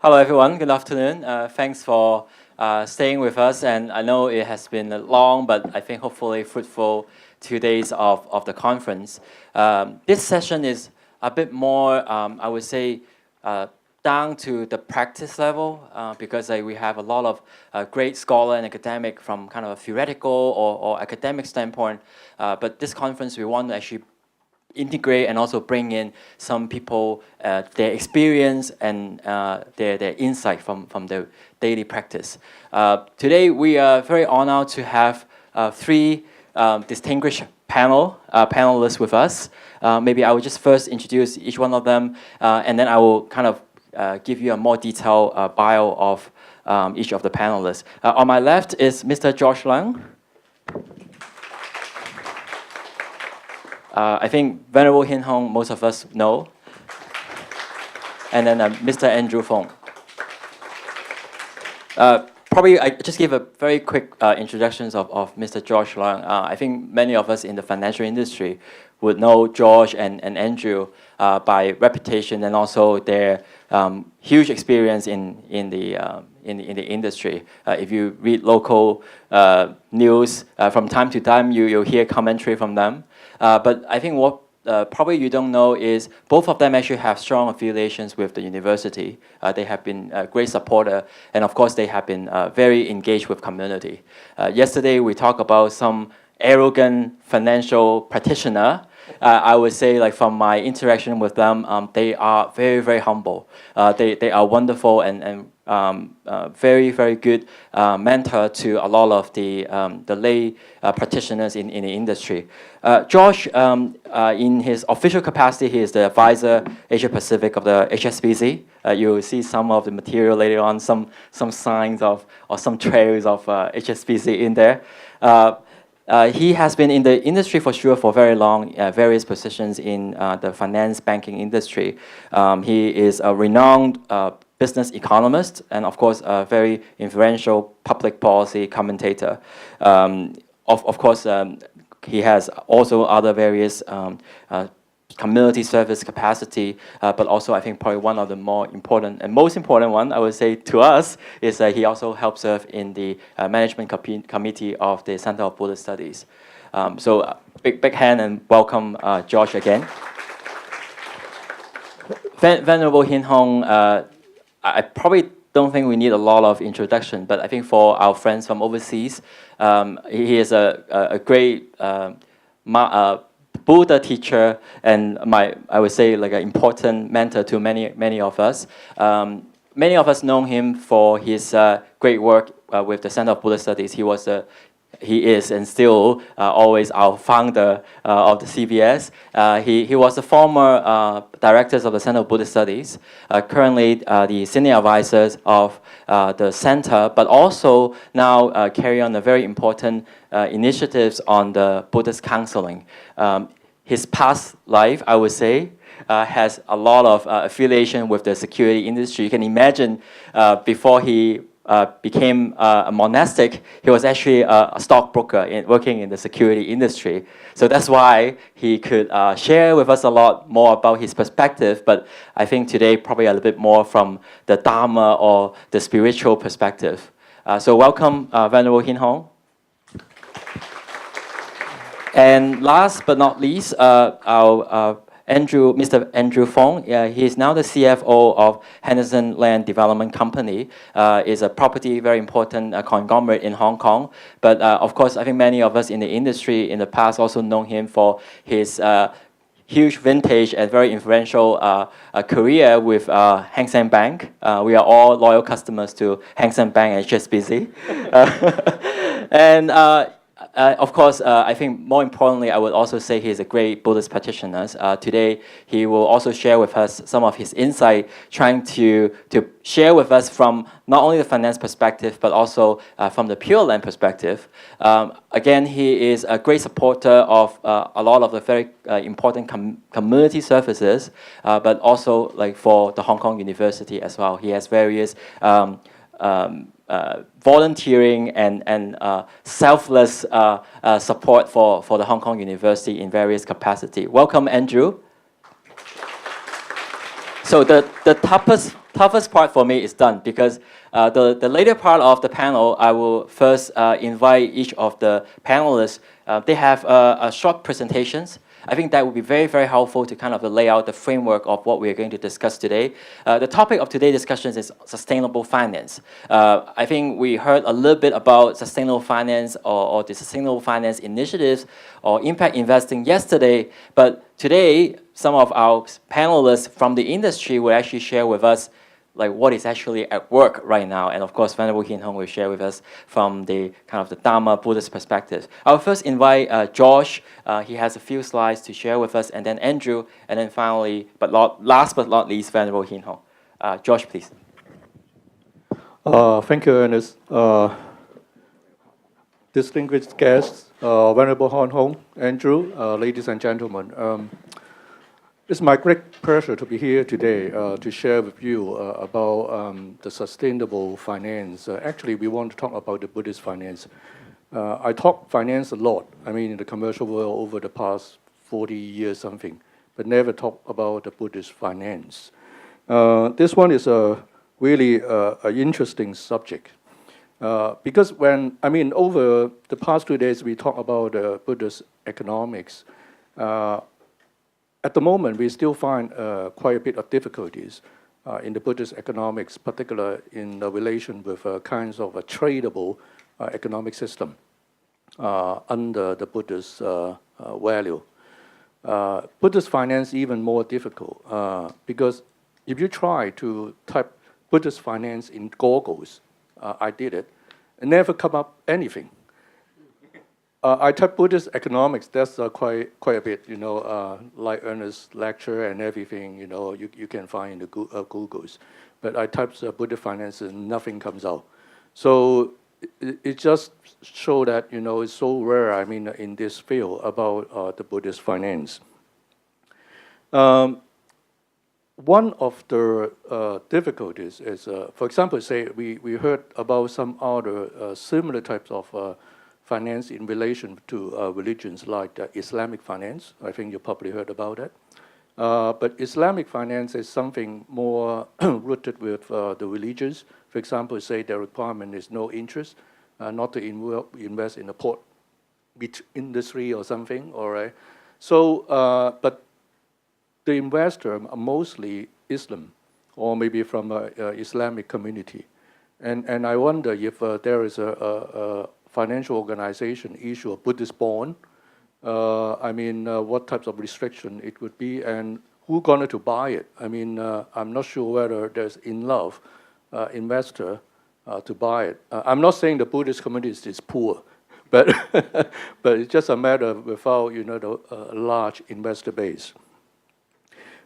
Hello, everyone. Good afternoon. Thanks for staying with us. And I know it has been a long, but I think hopefully fruitful 2 days of the conference. This session is a bit more, I would say, down to the practice level because we have a lot of great scholar and academic from kind of a theoretical or academic standpoint. But this conference, we want to actually integrate and also bring in some people, their experience and their insight from their daily practice. Today, we are very honored to have three distinguished panelists with us. Maybe I will just first introduce each one of them, and then I will kind of give you a more detailed bio of each of the panelists. On my left is Mr. George Leung. I think Venerable Hin Hong, most of us know. And then Mr. Andrew Fung. Probably I just give a very quick introductions of Mr. George Leung. I think many of us in the financial industry would know George and Andrew by reputation and also their huge experience in the industry. If you read local news from time to time, you'll hear commentary from them. But I think what probably you don't know is both of them actually have strong affiliations with the university. They have been a great supporter, and of course they have been very engaged with community. Yesterday we talked about some arrogant financial practitioner. I would say, like from my interaction with them, they are very, very humble. They are wonderful and very, very good mentor to a lot of the lay practitioners in the industry. George, in his official capacity, he is the advisor Asia Pacific of the HSBC. You'll see some of the material later on, some signs of or some trails of HSBC in there. He has been in the industry for sure for very long, various positions in the finance banking industry. He is a renowned business economist and, of course, a very influential public policy commentator. Of course, he has also other various community service capacity, but also I think probably one of the more important and most important one, I would say to us, is that he also helps serve in the management committee of the Center of Buddhist Studies. So big hand and welcome George again. Venerable Hin Hong, I probably don't think we need a lot of introduction, but I think for our friends from overseas, he is a great Buddha teacher and I would say like an important mentor to many of us. Many of us know him for his great work with the Center of Buddhist Studies. He is and still always our founder of the CBS. He was the former director of the Center of Buddhist Studies, currently the senior advisors of the center, but also now carry on a very important initiatives on the Buddhist counseling. His past life, I would say, has a lot of affiliation with the security industry. You can imagine before he became a monastic, he was actually a stockbroker working in the security industry. So that's why he could share with us a lot more about his perspective, but I think today probably a little bit more from the Dharma or the spiritual perspective. So welcome, Venerable Hin Hong. And last but not least, our Mr. Andrew Fung, he is now the CFO of Henderson Land Development Company. Is a property, very important conglomerate in Hong Kong. But of course, I think many of us in the industry in the past also know him for his huge vintage and very influential career with Hang Seng Bank. We are all loyal customers to Hang Seng Bank and HSBC. And of course, I think more importantly, I would also say he is a great Buddhist practitioner. Today, he will also share with us some of his insight, trying to share with us from not only the finance perspective, but also from the Pure Land perspective. Again, he is a great supporter of a lot of the very important community services, but also like for the Hong Kong University as well. He has various volunteering and selfless support for the Hong Kong University in various capacity. Welcome, Andrew. So the toughest part for me is done because the later part of the panel, I will first invite each of the panelists. They have short presentations. I think that would be very, very helpful to kind of lay out the framework of what we're going to discuss today. The topic of today's discussions is sustainable finance. I think we heard a little bit about sustainable finance or the sustainable finance initiatives or impact investing yesterday, but today, some of our panelists from the industry will actually share with us like what is actually at work right now. And of course, Venerable Hin Hong will share with us from the kind of the Dharma Buddhist perspective. I'll first invite Josh. He has a few slides to share with us, and then Andrew, and then finally, last but not least, Venerable Hin Hong. Josh, please. Thank you, Ernest. Distinguished guests, Venerable Hin Hong, Andrew, ladies and gentlemen. It's my great pleasure to be here today to share with you about the sustainable finance. Actually, we want to talk about the Buddhist finance. I talk finance a lot, I mean, in the commercial world over the past 40 years something, but never talk about the Buddhist finance. This one is a really an interesting subject. Because over the past 2 days, we talk about Buddhist economics. At the moment, we still find quite a bit of difficulties in the Buddhist economics, particularly in the relation with kinds of a tradable economic system under the Buddhist value. Buddhist finance even more difficult because if you try to type Buddhist finance in goggles, I did it, and never come up anything. I type Buddhist economics, that's quite a bit, like Ernest's lecture and everything, you can find in the Googles. But I type Buddhist finance and nothing comes out. So it just shows that, it's so rare, in this field about the Buddhist finance. One of the difficulties is, for example, say we heard about some other similar types of finance in relation to religions like Islamic finance. I think you probably heard about it. But Islamic finance is something more rooted with the religions. For example, say the requirement is no interest, not to invest in a port industry or something, all right? So, but the investor are mostly Islam, or maybe from an Islamic community. And I wonder if there is a financial organization issue a Buddhist bond, what types of restriction it would be, and who's going to buy it? I'm not sure whether there's enough investor to buy it. I'm not saying the Buddhist community is poor, but but it's just a matter without the large investor base.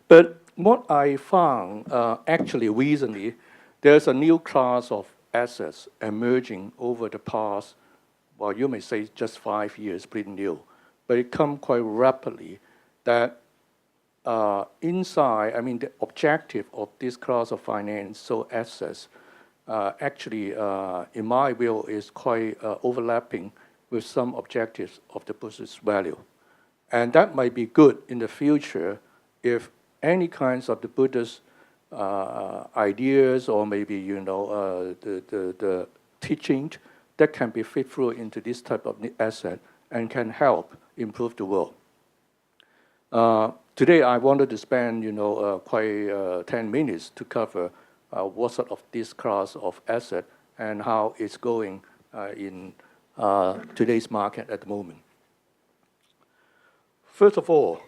But what I found actually recently, there's a new class of assets emerging over the past, well, you may say just 5 years, pretty new, but it come quite rapidly that inside, the objective of this class of finance, so assets, actually, in my view, is quite overlapping with some objectives of the Buddhist value. And that might be good in the future if any kinds of the Buddhist ideas or maybe, the teaching that can be fit through into this type of asset and can help improve the world. Today, I wanted to spend, quite 10 minutes to cover what sort of this class of asset and how it's going in today's market at the moment. First of all,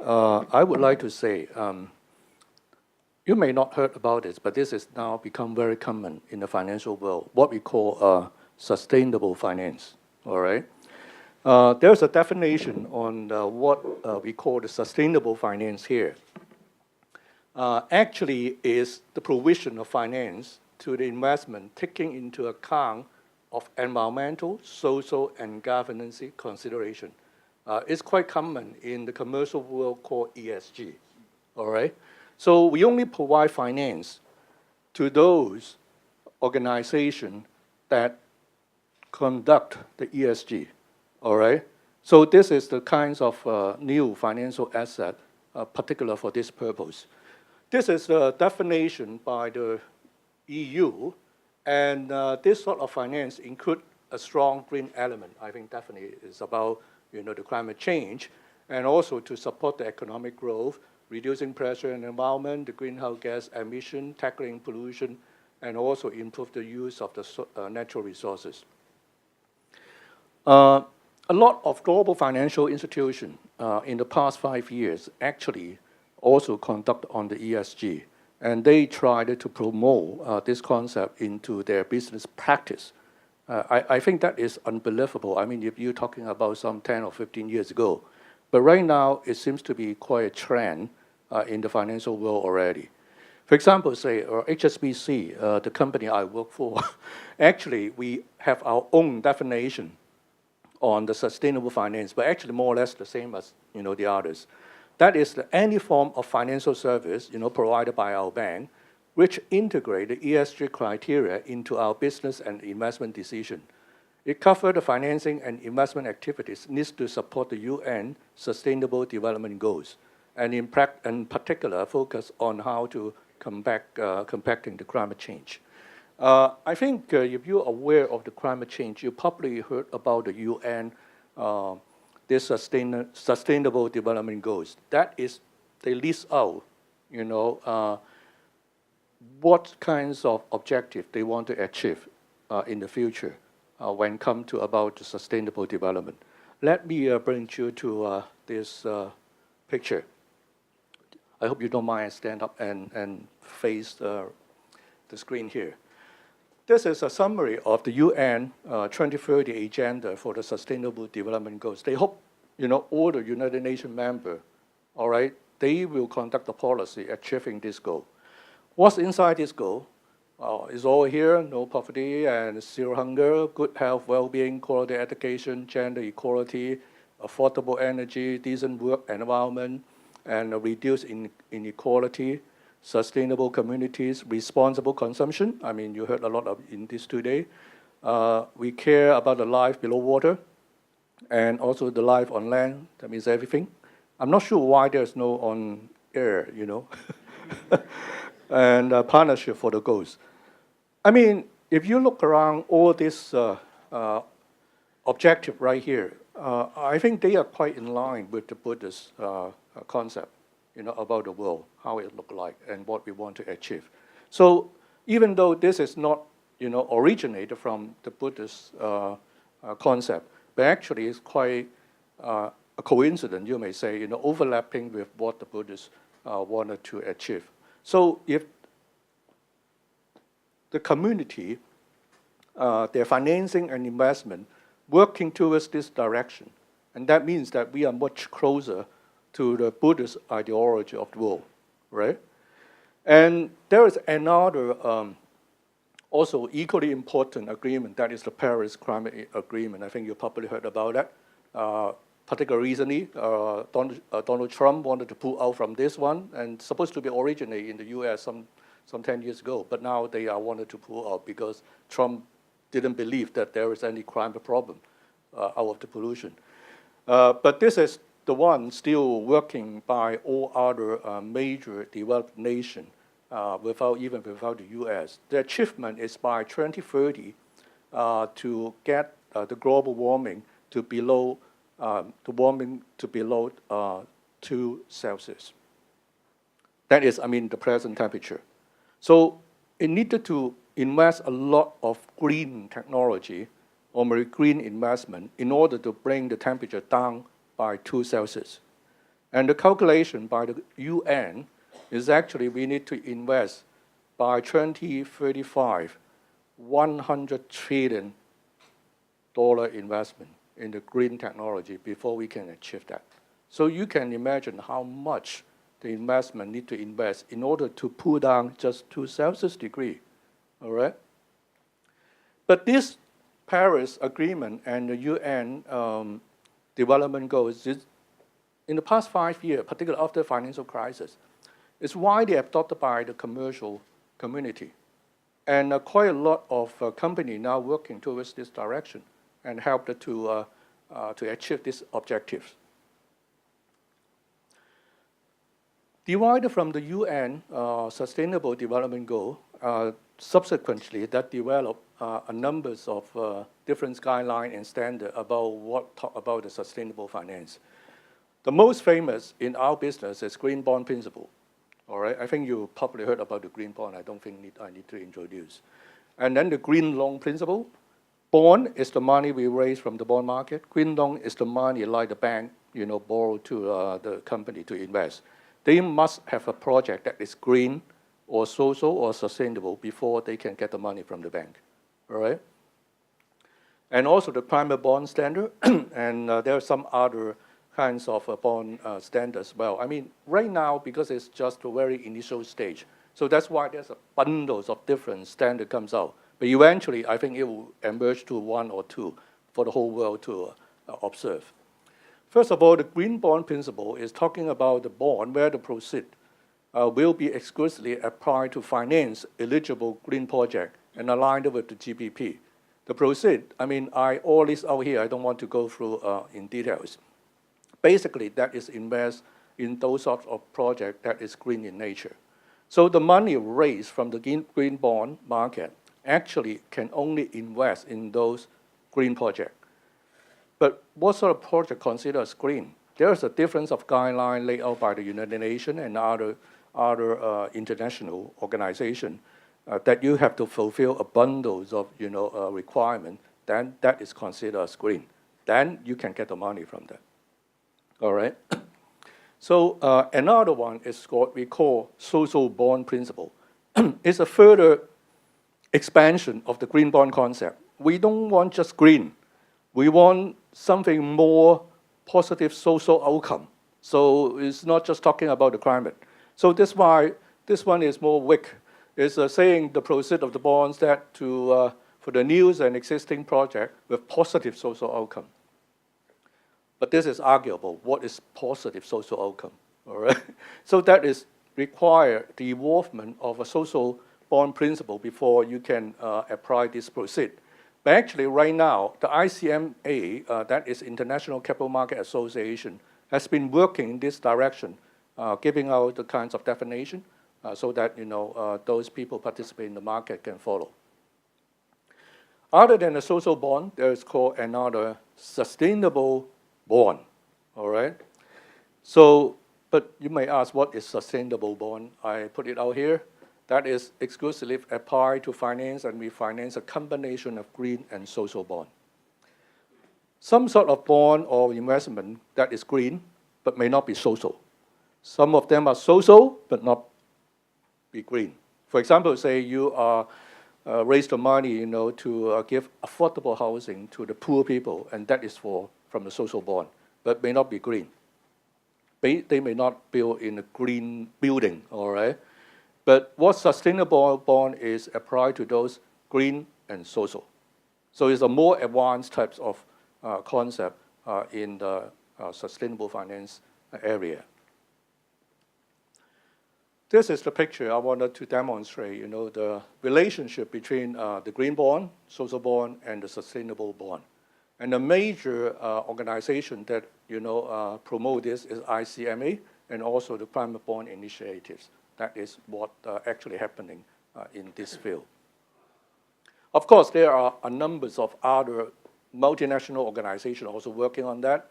I would like to say, you may not heard about this, but this has now become very common in the financial world, what we call sustainable finance, all right? There's a definition on what we call the sustainable finance here. Actually is the provision of finance to the investment taking into account of environmental, social, and governance consideration. It's quite common in the commercial world called ESG, all right? So we only provide finance to those organizations that conduct the ESG, all right? So this is the kinds of new financial asset, particular for this purpose. This is the definition by the EU, and this sort of finance include a strong green element. I think definitely is about the climate change, and also to support the economic growth, reducing pressure in the environment, the greenhouse gas emission, tackling pollution, and also improve the use of the natural resources. A lot of global financial institutions in the past 5 years actually also conduct on the ESG, and they tried to promote this concept into their business practice. I think that is unbelievable. I mean, if you're talking about some 10 or 15 years ago, but right now it seems to be quite a trend in the financial world already. For example, say HSBC, the company I work for, actually we have our own definition on the sustainable finance, but actually more or less the same as the others. That is any form of financial service provided by our bank, which integrate the ESG criteria into our business and investment decision. It covers the financing and investment activities needs to support the UN Sustainable Development Goals, and in particular focus on how to combating the climate change. I think if you're aware of the climate change, you probably heard about the UN this Sustainable Development Goals. That is, they list out, what kinds of objectives they want to achieve in the future when it comes to about sustainable development. Let me bring you to this picture. I hope you don't mind I stand up and face the screen here. This is a summary of the UN 2030 Agenda for the Sustainable Development Goals. They hope, all the United Nations members, all right, they will conduct the policy achieving this goal. What's inside this goal? Is all here: no poverty and zero hunger, good health, well-being, quality education, gender equality, affordable energy, decent work environment, and reduce inequality, sustainable communities, responsible consumption. I mean, you heard a lot in this today. We care about the life below water and also the life on land. That means everything. I'm not sure why there's no on air, and partnership for the goals. I mean, if you look around all this objective right here, I think they are quite in line with the Buddhist concept, about the world, how it look like, and what we want to achieve. So even though this is not, originated from the Buddhist concept, but actually it's quite a coincidence, you may say, overlapping with what the Buddhists wanted to achieve. So if the community, their financing and investment working towards this direction, and that means that we are much closer to the Buddhist ideology of the world, right? And there is another also equally important agreement, that is the Paris Climate Agreement. I think you probably heard about that. Particularly recently, Donald Trump wanted to pull out from this one, and supposed to be originated in the US some 10 years ago, but now they wanted to pull out because Trump didn't believe that there is any climate problem out of the pollution. But this is the one still working by all other major developed nations without the US. The achievement is by 2030 to get the global warming to below 2 Celsius. That is, the present temperature. So it needed to invest a lot of green technology or green investment in order to bring the temperature down by 2 Celsius. And the calculation by the UN is actually we need to invest by 2035 $100 trillion investment in the green technology before we can achieve that. So you can imagine how much the investment need to invest in order to pull down just 2 Celsius degree, all right? But this Paris Agreement and the UN development goals is, in the past 5 years, particularly after the financial crisis, is widely adopted by the commercial community. And quite a lot of companies now working towards this direction and helped to achieve these objectives. Derived from the UN Sustainable Development Goal, subsequently that developed a numbers of different guidelines and standards about what talk about the sustainable finance. The most famous in our business is green bond principle. All right, I think you probably heard about the green bond. I don't think I need to introduce. And then the green loan principle. Bond is the money we raise from the bond market. Green loan is the money like the bank, borrow to the company to invest. They must have a project that is green or social or sustainable before they can get the money from the bank. All right. And also the primary bond standard, and there are some other kinds of bond standards as well. I mean, right now, because it's just a very initial stage, so that's why there's a bundles of different standards comes out. But eventually, I think it will emerge to one or two for the whole world to observe. First of all, the green bond principle is talking about the bond where the proceeds will be exclusively applied to finance eligible green project and aligned with the GBP. The proceeds, I mean, I all this out here, I don't want to go through in details. Basically, that is invest in those sorts of projects that is green in nature. So the money raised from the green bond market actually can only invest in those green projects. But what sort of project considered as green? There is a difference of guideline laid out by the United Nations and other international organizations that you have to fulfill a bundles of requirement. Then that is considered as green. Then you can get the money from that. All right. So another one is what we call social bond principle. It's a further expansion of the green bond concept. We don't want just green. We want something more positive social outcome. So it's not just talking about the climate. So that's why this one is more weak. It's saying the proceeds of the bonds that for the new and existing project with positive social outcome. But this is arguable. What is positive social outcome? All right. So that is require the involvement of a social bond principle before you can apply this proceed. But actually, right now, the ICMA, that is International Capital Market Association, has been working in this direction, giving out the kinds of definition so that those people participate in the market can follow. Other than a social bond, there is called another sustainable bond. All right. So, but you may ask, what is sustainable bond? I put it out here. That is exclusively applied to finance and refinance a combination of green and social bond. Some sort of bond or investment that is green but may not be social. Some of them are social but not be green. For example, say you raise the money to give affordable housing to the poor people, and that is from the social bond, but may not be green. They may not build in a green building, all right? But what sustainable bond is applied to those green and social. So it's a more advanced types of concept in the sustainable finance area. This is the picture I wanted to demonstrate, the relationship between the green bond, social bond, and the sustainable bond. And the major organization that promote this is ICMA and also the primary bond initiatives. That is what actually happening in this field. Of course, there are a number of other multinational organizations also working on that.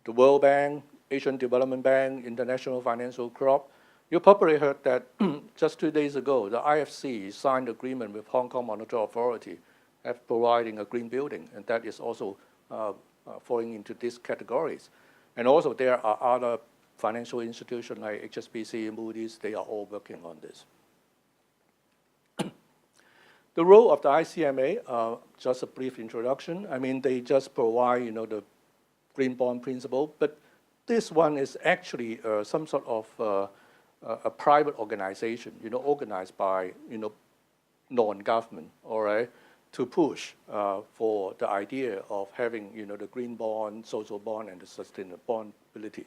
The World Bank, Asian Development Bank, International Financial Group. You probably heard that just 2 days ago, the IFC signed agreement with Hong Kong Monetary Authority of providing a green building, and that is also falling into these categories. And also there are other financial institutions like HSBC and Moody's, they are all working on this. The role of the ICMA, just a brief introduction. I mean, they just provide, the green bond principle, but this one is actually some sort of a private organization, organized by, non-government, all right, to push for the idea of having, the green bond, social bond, and the sustainability.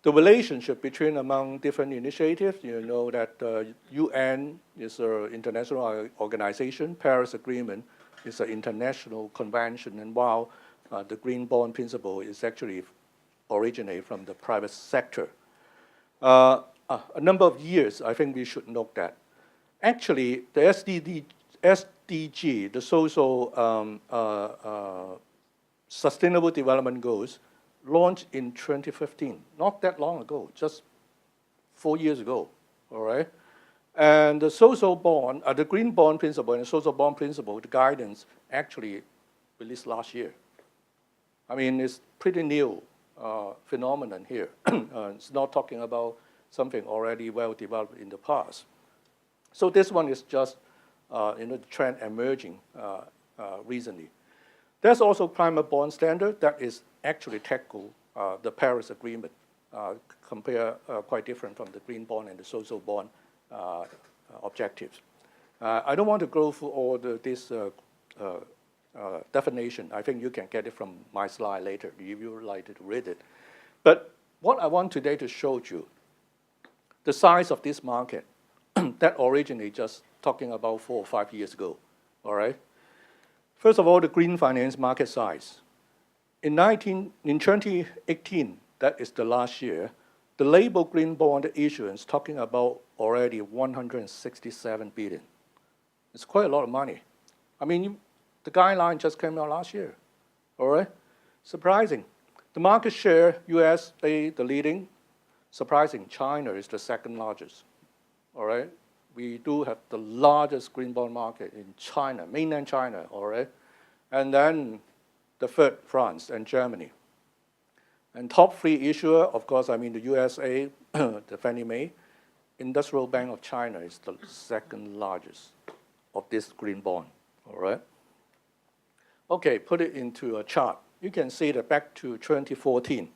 The relationship among different initiatives, that UN is an international organization, Paris Agreement is an international convention, and while the green bond principle is actually originate from the private sector. A number of years, I think we should note that. Actually, the SDG, the Social Sustainable Development Goals, launched in 2015, not that long ago, just 4 years ago, all right? And the social bond, the green bond principle and the social bond principle, the guidance actually released last year. I mean, it's pretty new phenomenon here. It's not talking about something already well developed in the past. So this one is just the trend emerging recently. There's also climate bond standard that is actually tackle the Paris Agreement, quite different from the green bond and the social bond objectives. I don't want to go through all this definition. I think you can get it from my slide later if you would like to read it. But what I want today to show you, the size of this market that originally just talking about 4 or 5 years ago, all right? First of all, the green finance market size. In 2018, that is the last year, the label green bond issuance talking about already 167 billion. It's quite a lot of money. I mean, the guideline just came out last year, all right? Surprising. The market share, USA, the leading. Surprising, China is the second largest, all right? We do have the largest green bond market in China, mainland China, all right? And then the third, France and Germany. And top 3 issuer, of course, I mean the USA, the Fannie Mae. Industrial Bank of China is the second largest of this green bond, all right? Okay, put it into a chart. You can see that back to 2014,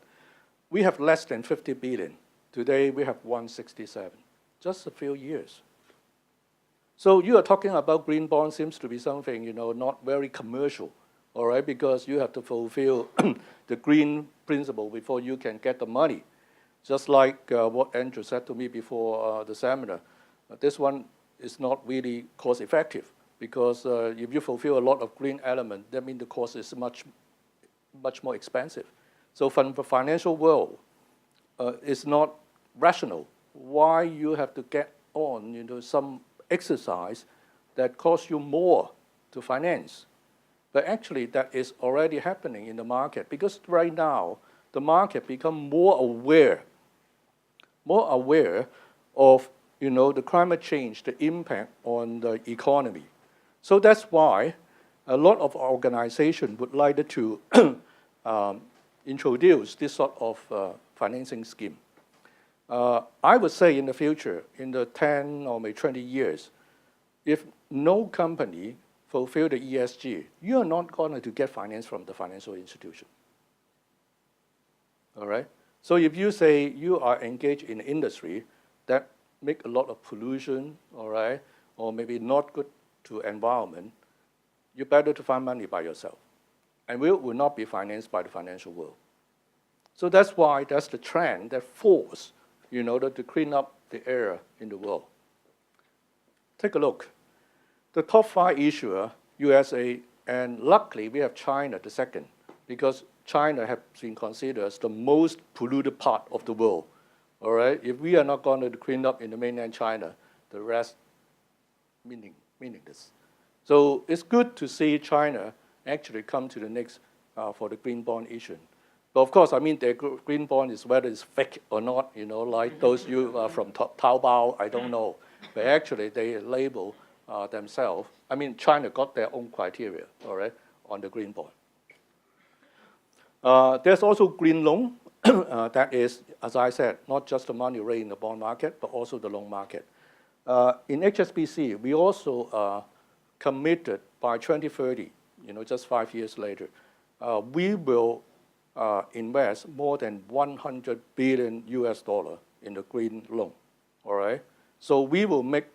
we have less than 50 billion. Today, we have 167, just a few years. So you are talking about green bond seems to be something, not very commercial, all right, because you have to fulfill the green principle before you can get the money. Just like what Andrew said to me before the seminar, this one is not really cost effective because if you fulfill a lot of green element, that means the cost is much more expensive. So from the financial world, it's not rational. Why you have to get on, some exercise that costs you more to finance? But actually, that is already happening in the market because right now, the market become more aware of, the climate change, the impact on the economy. So that's why a lot of organizations would like to introduce this sort of financing scheme. I would say in the future, in the 10 or maybe 20 years, if no company fulfill the ESG, you are not going to get finance from the financial institution. All right? So if you say you are engaged in an industry that make a lot of pollution, all right, or maybe not good to environment, you better to find money by yourself. And we will not be financed by the financial world. So that's why that's the trend that force, to clean up the air in the world. Take a look. The top 5 issuer, USA, and luckily we have China, the second, because China has been considered as the most polluted part of the world. All right? If we are not going to clean up in the mainland China, the rest meaningless. So it's good to see China actually come to the next for the green bond issue. But of course, I mean, their green bond is whether it's fake or not, like those from Taobao, I don't know. But actually, they label themselves. I mean, China got their own criteria, all right, on the green bond. There's also green loan. That is, as I said, not just the money raised in the bond market, but also the loan market. In HSBC, we also committed by 2030, just 5 years later, we will invest more than $100 billion in the green loan, all right? So we will make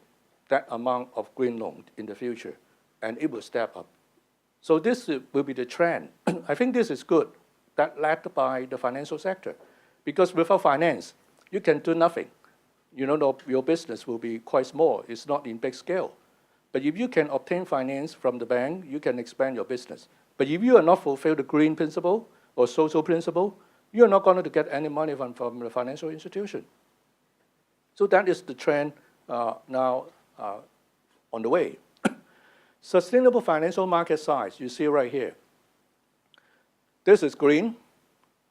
that amount of green loan in the future, and it will step up. So this will be the trend. I think this is good, that led by the financial sector, because without finance, you can do nothing. Your business will be quite small. It's not in big scale. But if you can obtain finance from the bank, you can expand your business. But if you are not fulfill the green principle or social principle, you're not going to get any money from the financial institution. So that is the trend now on the way. Sustainable financial market size, you see right here. This is green,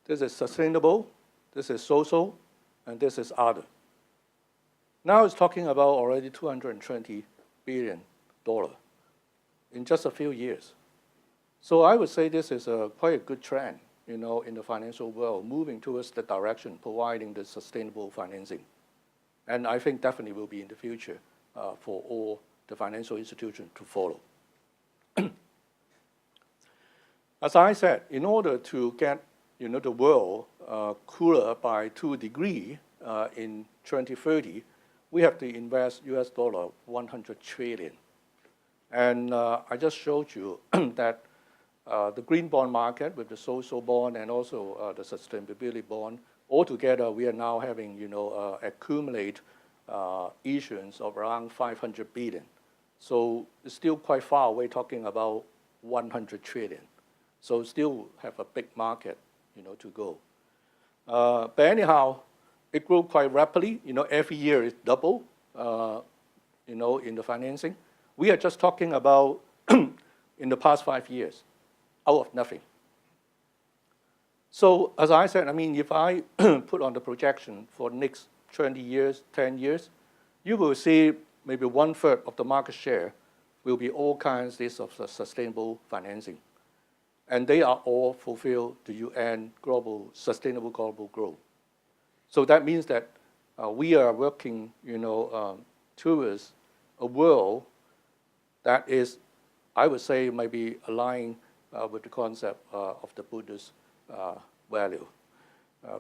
this is sustainable, this is social, and this is other. Now it's talking about already $220 billion in just a few years. So I would say this is quite a good trend, in the financial world, moving towards the direction, providing the sustainable financing. And I think definitely will be in the future for all the financial institutions to follow. As I said, in order to get the world cooler by 2 degrees in 2030, we have to invest US dollar 100 trillion. And I just showed you that the green bond market with the social bond and also the sustainability bond, altogether we are now having accumulate issuance of around 500 billion. So it's still quite far away, talking about 100 trillion. So still have a big market, to go. But anyhow, it grew quite rapidly. Every year it's double, in the financing. We are just talking about in the past 5 years, out of nothing. So as I said, if I put on the projection for next 20 years, 10 years, you will see maybe 1/3 of the market share will be all kinds of sustainable financing. And they are all fulfill the UN sustainable global growth. So that means that we are working, towards a world that is, I would say, maybe aligned with the concept of the Buddhist value.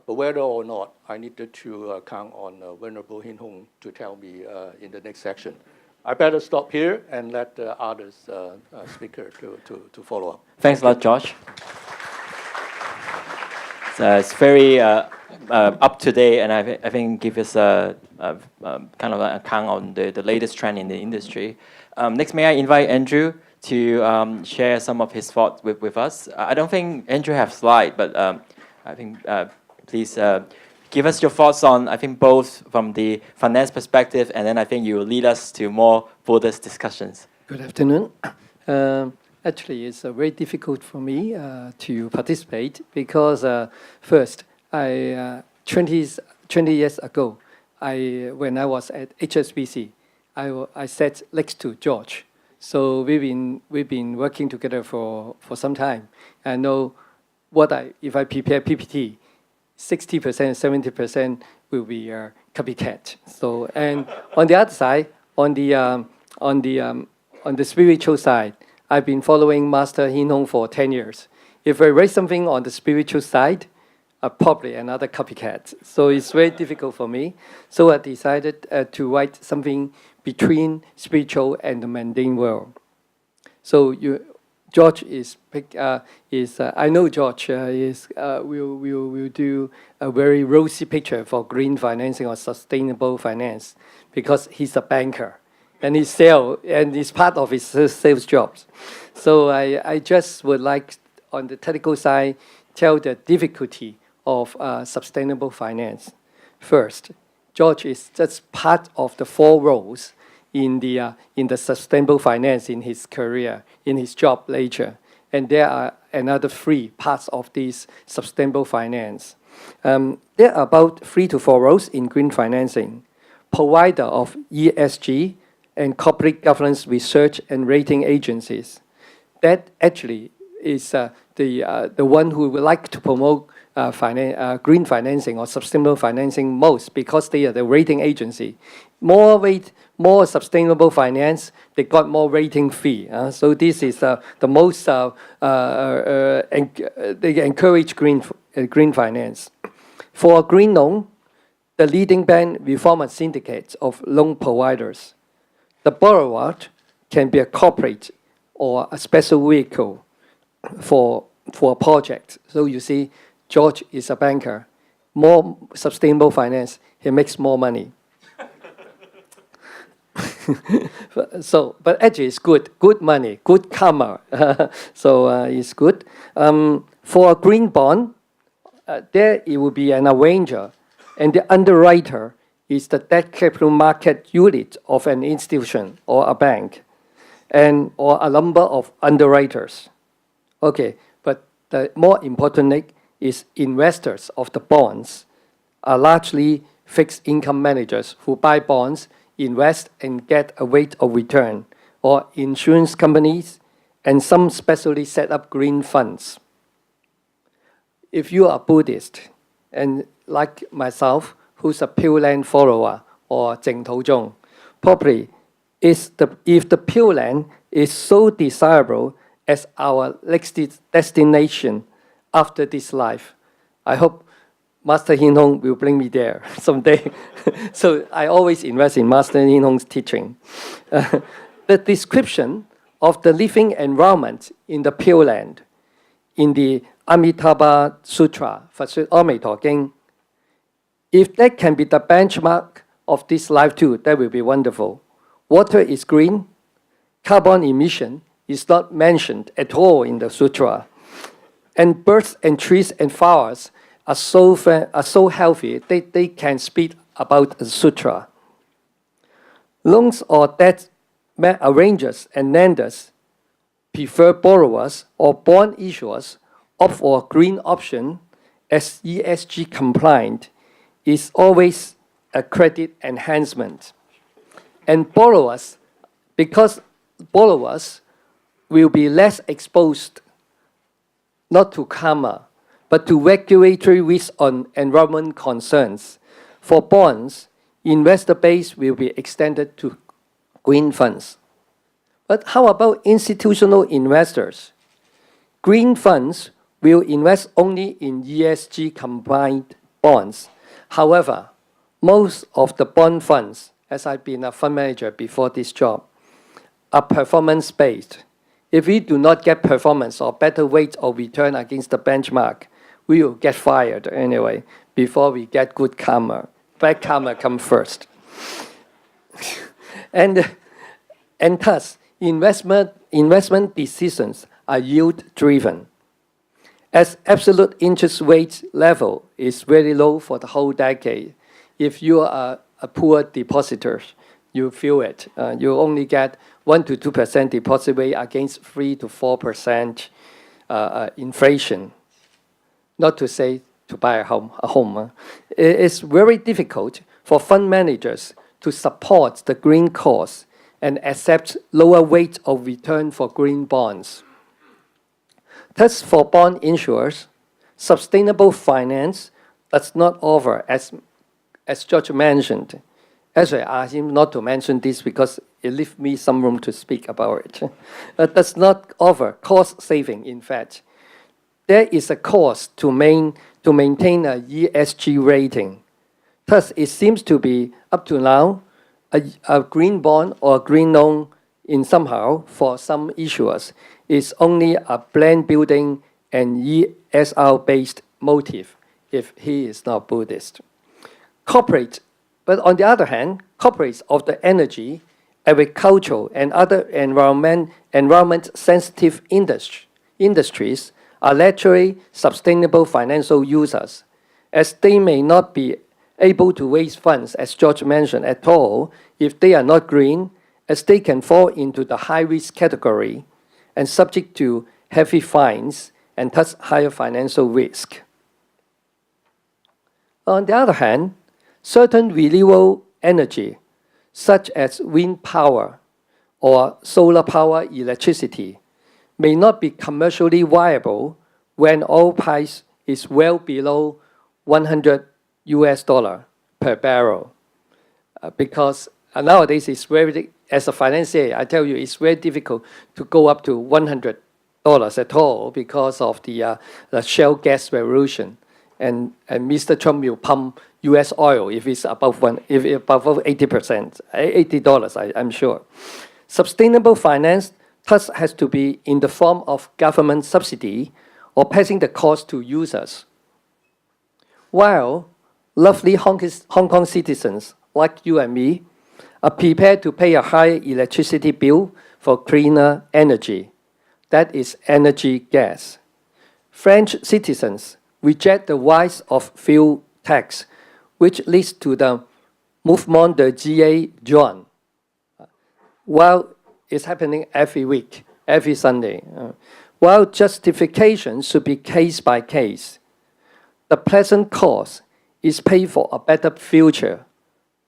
But whether or not, I needed to count on Venerable Hau-chung to tell me in the next section. I better stop here and let the others speaker to follow up. Thanks a lot, George. So it's very up to date, and I think give us a kind of an account on the latest trend in the industry. Next, may I invite Andrew to share some of his thoughts with us. I don't think Andrew has slides, but I think please give us your thoughts on, I think, both from the finance perspective, and then I think you will lead us to more Buddhist discussions. Good afternoon. Actually, it's very difficult for me to participate because first, 20 years ago, when I was at HSBC, I sat next to George. So we've been working together for some time. I know if I prepare PPT, 60%, 70% will be copycat. So, and on the other side, on the spiritual side, I've been following Master Hau-chung for 10 years. If I write something on the spiritual side, probably another copycat. So it's very difficult for me. So I decided to write something between spiritual and the mundane world. So George I know George will do a very rosy picture for green financing or sustainable finance because he's a banker and he's part of his sales jobs. So I just would like, on the technical side, tell the difficulty of sustainable finance. First, George is just part of the 4 roles in the sustainable finance in his career, in his job later. And there are another 3 parts of this sustainable finance. There are about 3 to 4 roles in green financing. Provider of ESG and corporate governance research and rating agencies. That actually is the one who would like to promote green financing or sustainable financing most because they are the rating agency. More sustainable finance, they got more rating fee. So this is the most, they encourage green finance. For a green loan, the leading bank will form a syndicate of loan providers. The borrower can be a corporate or a special vehicle for a project. So you see, George is a banker. More sustainable finance, he makes more money. But actually it's good money, good karma. So it's good. For a green bond, there it will be an arranger, and the underwriter is the debt capital market unit of an institution or a bank, or a number of underwriters. Okay, but the more important thing is investors of the bonds are largely fixed income managers who buy bonds, invest, and get a rate of return, or insurance companies, and some specially set up green funds. If you are Buddhist, and like myself, who's a Pure Land follower, or Hau-chung, probably if the Pure Land is so desirable as our next destination after this life, I hope Master Hing will bring me there someday. So I always invest in Master Hing's teaching. The description of the living environment in the Pure Land, in the Amitabha Sutra, Amitha King, if that can be the benchmark of this life too, that will be wonderful. Water is green, carbon emission is not mentioned at all in the sutra, and birds and trees and flowers are so healthy they can speak about the sutra. Loans or debt arrangers and lenders prefer borrowers or bond issuers opt for a green option as ESG compliant is always a credit enhancement. And borrowers, because borrowers will be less exposed not to karma, but to regulatory risk on environment concerns. For bonds, investor base will be extended to green funds. But how about institutional investors? Green funds will invest only in ESG compliant bonds. However, most of the bond funds, as I've been a fund manager before this job, are performance-based. If we do not get performance or better rate of return against the benchmark, we will get fired anyway before we get good karma. Bad karma comes first. and thus, investment decisions are yield-driven. As absolute interest rate level is very low for the whole decade, if you are a poor depositor, you feel it. You only get 1 to 2% deposit rate against 3 to 4% inflation. Not to say to buy a home. It's very difficult for fund managers to support the green cause and accept lower rate of return for green bonds. Thus, for bond issuers, sustainable finance does not offer, as George mentioned. Actually, I asked him not to mention this because it leaves me some room to speak about it. Does not offer cost saving, in fact. There is a cost to maintain a ESG rating. Thus, it seems to be, up to now, a green bond or a green loan in somehow, for some issuers, is only a brand building and ESR-based motive if he is not Buddhist. But on the other hand, corporates of the energy, agricultural, and other environment-sensitive industries are naturally sustainable financial users, as they may not be able to raise funds, as George mentioned, at all if they are not green, as they can fall into the high-risk category and subject to heavy fines and thus higher financial risk. On the other hand, certain renewable energy, such as wind power or solar power electricity, may not be commercially viable when oil price is well below $100 per barrel. Because nowadays it's very, as a financier, I tell you, it's very difficult to go up to $100 at all because of the shale gas revolution. And Mr. Trump will pump U.S. oil if it's above 80%, $80, I'm sure. Sustainable finance thus has to be in the form of government subsidy or passing the cost to users. While lovely Hong Kong citizens like you and me are prepared to pay a higher electricity bill for cleaner energy, that is energy gas. French citizens reject the rise of fuel tax, which leads to the Mouvement de Gilets jaunes. While it's happening every week, every Sunday, while justification should be case by case, the present cost is paid for a better future,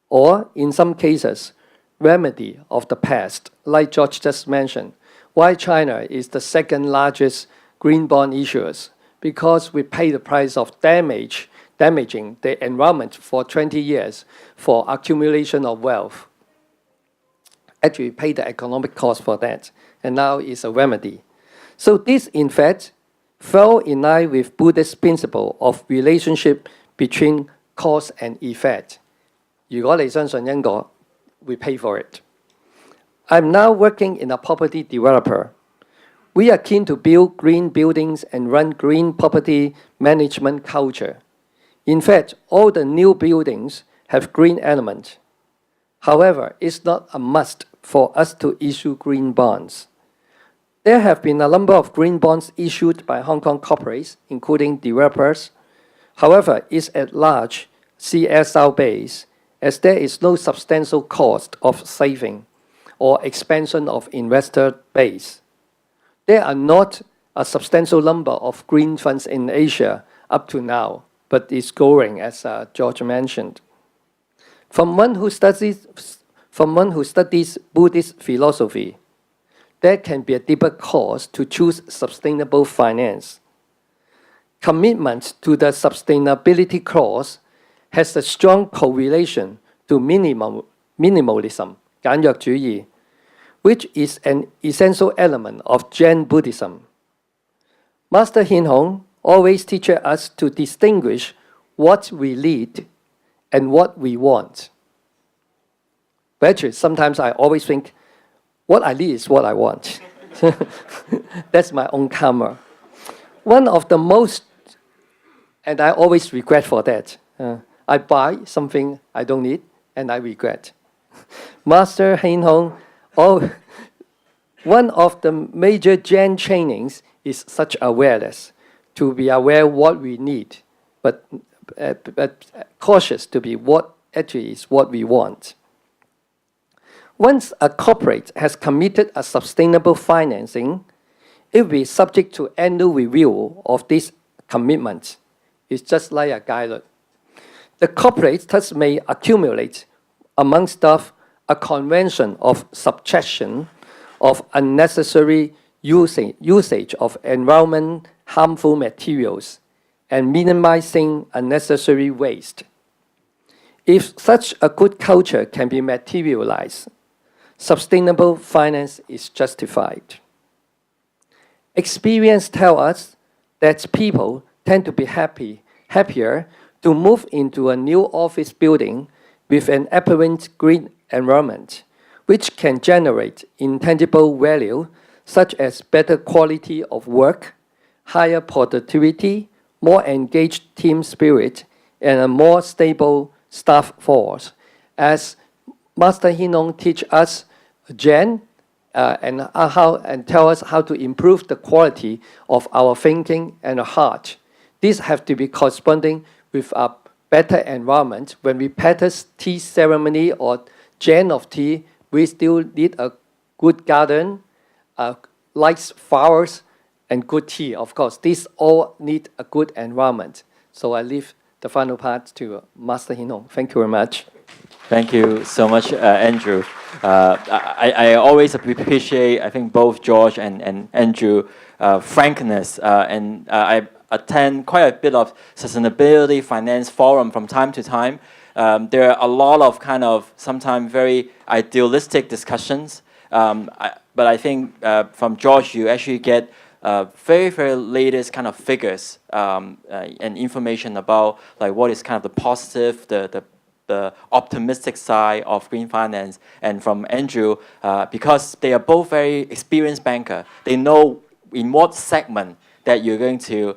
or in some cases, remedy of the past, like George just mentioned. Why China is the second largest green bond issuers? Because we pay the price of damaging the environment for 20 years for accumulation of wealth. Actually, we pay the economic cost for that, and now it's a remedy. So this, in fact, fell in line with Buddhist principle of relationship between cause and effect. 如果你相信因果, we pay for it. I'm now working in a property developer. We are keen to build green buildings and run green property management culture. In fact, all the new buildings have green elements. However, it's not a must for us to issue green bonds. There have been a number of green bonds issued by Hong Kong corporates, including developers. However, it's at large CSR based, as there is no substantial cost of saving or expansion of investor base. There are not a substantial number of green funds in Asia up to now, but it's growing, as George mentioned. From one who studies Buddhist philosophy, there can be a deeper cause to choose sustainable finance. Commitment to the sustainability clause has a strong correlation to minimalism, 簡約主義, which is an essential element of Zen Buddhism. Master Hin Hong always teaches us to distinguish what we need and what we want. But actually, sometimes I always think, what I need is what I want. That's my own karma. One of the most, and I always regret for that, I buy something I don't need, and I regret. Master Hin Hong, one of the major Zen trainings is such awareness, to be aware what we need, but cautious to be what actually is what we want. Once a corporate has committed a sustainable financing, it will be subject to annual review of this commitment. It's just like a guideline. The corporate thus may accumulate among staff a convention of subtraction of unnecessary usage of environment harmful materials and minimizing unnecessary waste. If such a good culture can be materialized, sustainable finance is justified. Experience tells us that people tend to be happier to move into a new office building with an apparent green environment, which can generate intangible value such as better quality of work, higher productivity, more engaged team spirit, and a more stable staff force. As Master Hin Hong teach us Zen and tell us how to improve the quality of our thinking and heart. These have to be corresponding with a better environment. When we practice tea ceremony or Zen of tea, we still need a good garden, lights, flowers, and good tea. Of course, these all need a good environment. So I leave the final part to Master Hin Hong. Thank you very much. Thank you so much, Andrew. I always appreciate, I think, both George and Andrew frankness, and I attend quite a bit of sustainability finance forum from time to time. There are a lot of kind of sometimes very idealistic discussions, but I think from George you actually get very, very latest kind of figures and information about like what is kind of the positive, the optimistic side of green finance. And from Andrew, because they are both very experienced banker, they know in what segment that you're going to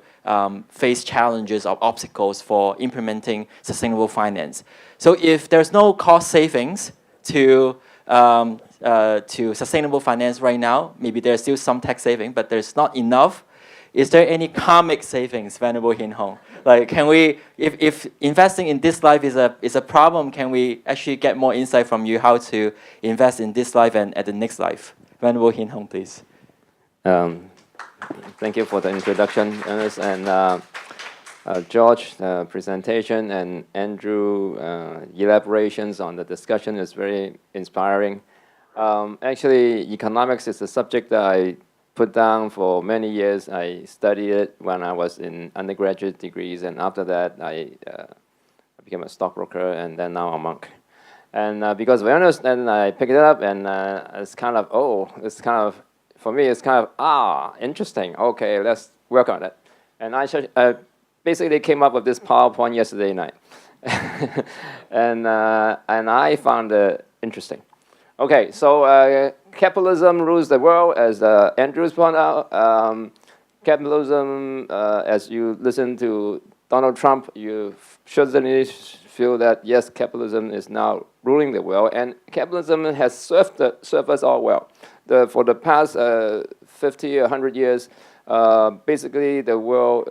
face challenges or obstacles for implementing sustainable finance. So if there's no cost savings to sustainable finance right now, maybe there's still some tax saving, but there's not enough. is there any karmic savings, Venerable Hin Hong? Like, can we, if investing in this life is a problem, can we actually get more insight from you how to invest in this life and at the next life? Venerable Hin Hong, please. Thank you for the introduction, Ernest, and George, presentation, and Andrew, elaborations on the discussion is very inspiring. Actually, economics is a subject that I put down for many years. I studied it when I was in undergraduate degrees, and after that, I became a stockbroker, and then now a monk. And because of Ernest, then I picked it up, and it's kind of, for me, it's kind of, interesting. Okay, let's work on it. And I basically came up with this PowerPoint yesterday night. and I found it interesting. Okay, so capitalism rules the world, as Andrews pointed out. Capitalism, as you listen to Donald Trump, you certainly feel that, yes, capitalism is now ruling the world, and capitalism has served us all well. For the past 50 or 100 years, basically the world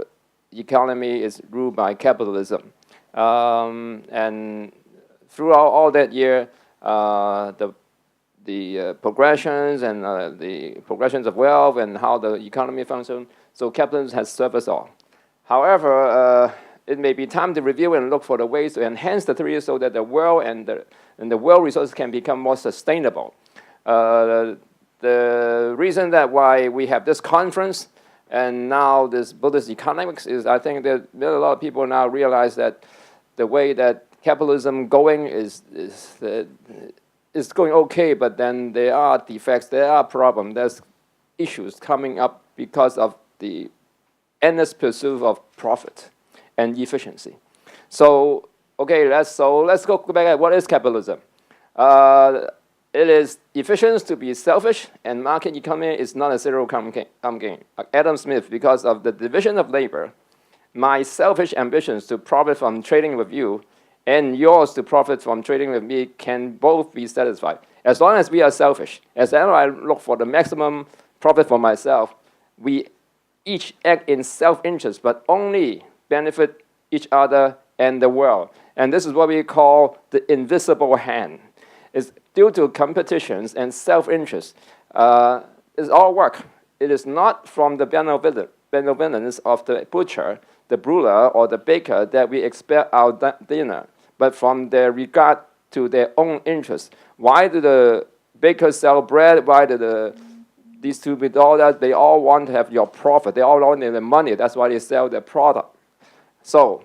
economy is ruled by capitalism. And throughout all that year, the progressions and the progressions of wealth and how the economy functions, so capitalism has served us all. However, it may be time to review and look for the ways to enhance the theory so that the world and the world resources can become more sustainable. The reason that why we have this conference and now this Buddhist economics is, I think that a lot of people now realize that the way that capitalism going is going okay, but then there are defects, there are problems, there's issues coming up because of the endless pursuit of profit and efficiency. So, okay, let's go back at what is capitalism. It is efficient to be selfish, and market economy is not a zero-sum game. Adam Smith, because of the division of labor, my selfish ambitions to profit from trading with you and yours to profit from trading with me can both be satisfied. As long as we are selfish, as long as I look for the maximum profit for myself, we each act in self-interest, but only benefit each other and the world. And this is what we call the invisible hand. It's due to competitions and self-interest. It's all work. It is not from the benevolence of the butcher, the brewer, or the baker that we expect our dinner, but from their regard to their own interests. Why do the bakers sell bread? Why do these two with all that? They all want to have your profit. They all want the money. That's why they sell their product. So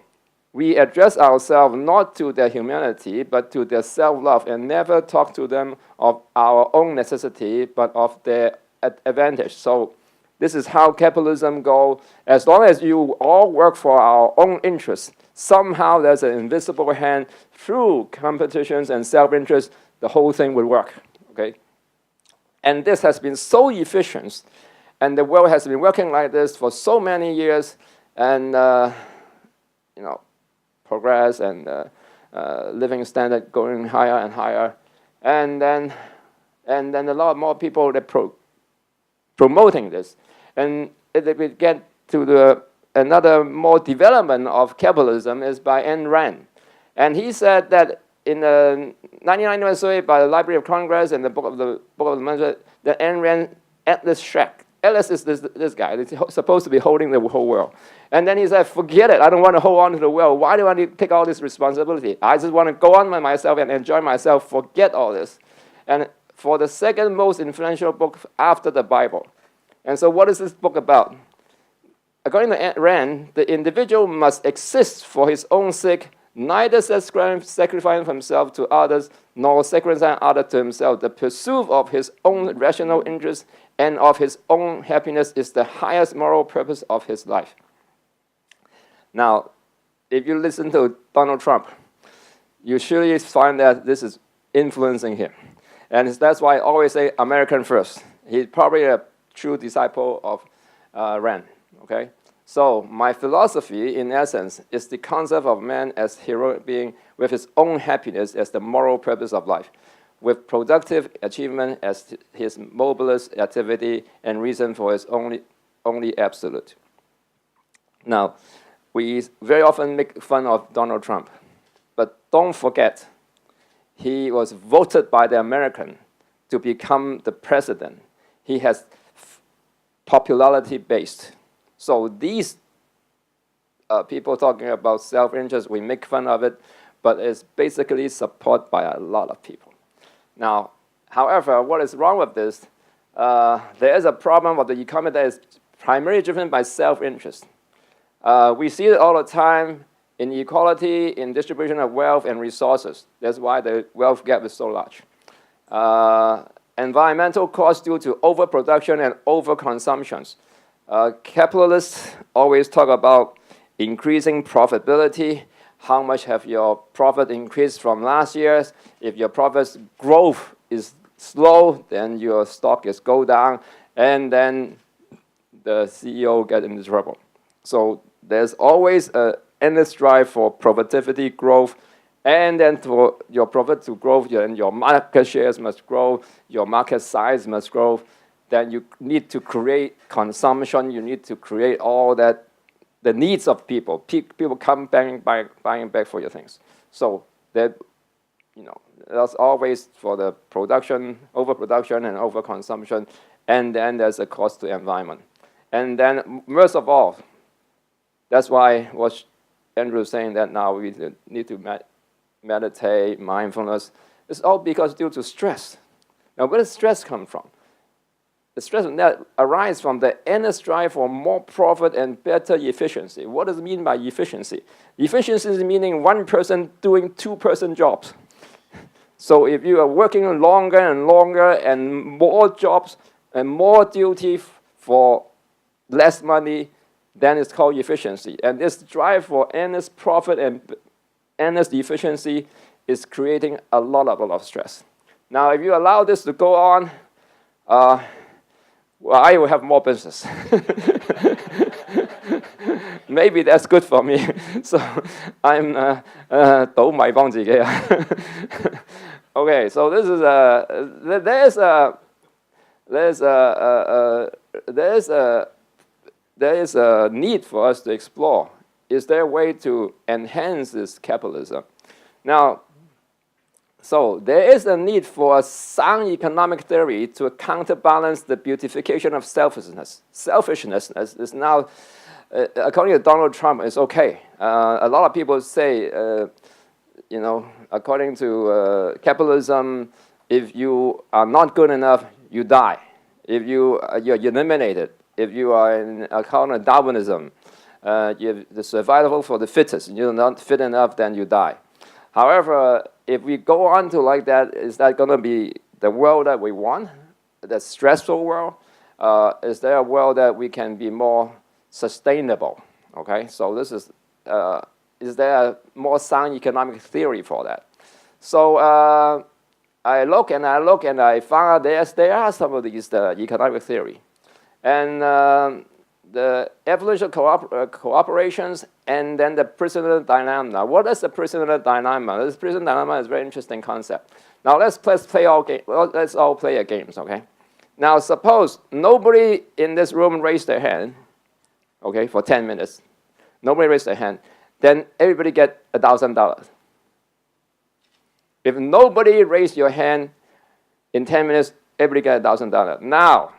we address ourselves not to their humanity, but to their self-love, and never talk to them of our own necessity, but of their advantage. So this is how capitalism goes. As long as you all work for our own interests, somehow there's an invisible hand through competitions and self-interest, the whole thing will work, okay? And this has been so efficient, and the world has been working like this for so many years, and progress and living standard going higher and higher, and then a lot more people that promoting this, and if we get to another more development of capitalism is by Ayn Rand, and he said that in the 1991 survey by the Library of Congress and the Book of the Money, that Ayn Rand Atlas Shaq. Atlas is this guy. He's supposed to be holding the whole world. And then he said, forget it. I don't want to hold on to the world. Why do I need to take all this responsibility? I just want to go on by myself and enjoy myself. Forget all this. And for the second most influential book after the Bible. And so what is this book about? According to Ayn Rand, the individual must exist for his own sake, neither sacrificing himself to others, nor sacrificing others to himself. The pursuit of his own rational interests and of his own happiness is the highest moral purpose of his life. Now, if you listen to Donald Trump, you surely find that this is influencing him. And that's why I always say American first. He's probably a true disciple of Rand, okay? So my philosophy, in essence, is the concept of man as heroic being with his own happiness as the moral purpose of life, with productive achievement as his mobilist activity and reason for his only absolute. Now, we very often make fun of Donald Trump, but don't forget, he was voted by the American to become the president. He has popularity based. So these people talking about self-interest, we make fun of it, but it's basically supported by a lot of people. Now, however, what is wrong with this? There is a problem with the economy that is primarily driven by self-interest. We see it all the time in equality, in distribution of wealth and resources. That's why the wealth gap is so large. Environmental costs due to overproduction and overconsumptions. Capitalists always talk about increasing profitability. How much have your profit increased from last year? If your profits growth is slow, then your stock is go down, and then the CEO gets into trouble. So there's always an endless drive for productivity growth, and then for your profit to grow, then your market shares must grow, your market size must grow. Then you need to create consumption. You need to create all that, the needs of people. People come buying back for your things. So that, that's always for the production, overproduction and overconsumption, and then there's a cost to environment. And then, most of all, that's why what Andrew is saying that now we need to meditate, mindfulness. It's all because due to stress. Now, where does stress come from? The stress that arises from the endless drive for more profit and better efficiency. What does it mean by efficiency? Efficiency is meaning one person doing two-person jobs. So if you are working longer and longer and more jobs and more duty for less money, then it's called efficiency. And this drive for endless profit and endless efficiency is creating a lot of stress. Now, if you allow this to go on, well, I will have more business. Maybe that's good for me. So I'm 賭米幫自己啊。Okay, so this is there is a need for us to explore. Is there a way to enhance this capitalism? Now, so there is a need for a sound economic theory to counterbalance the beautification of selfishness. Selfishness is now, according to Donald Trump, is okay. A lot of people say, according to capitalism, if you are not good enough, you die. If you're eliminated, if you are in account of Darwinism, the survival for the fittest, you're not fit enough, then you die. However, if we go on to like that, is that going to be the world that we want, the stressful world? Is there a world that we can be more sustainable? Okay, so this is there a more sound economic theory for that? So I look and I found out there are some of these economic theory. And the evolution cooperations, and then the prisoner dilemma. What is the prisoner dilemma? This prisoner dilemma is a very interesting concept. Now let's play all game. Well, let's all play a games, okay? Now suppose nobody in this room raised their hand, okay, for 10 minutes. Nobody raised their hand. Then everybody get $1,000. If nobody raised your hand in 10 minutes, everybody get $1,000. Now,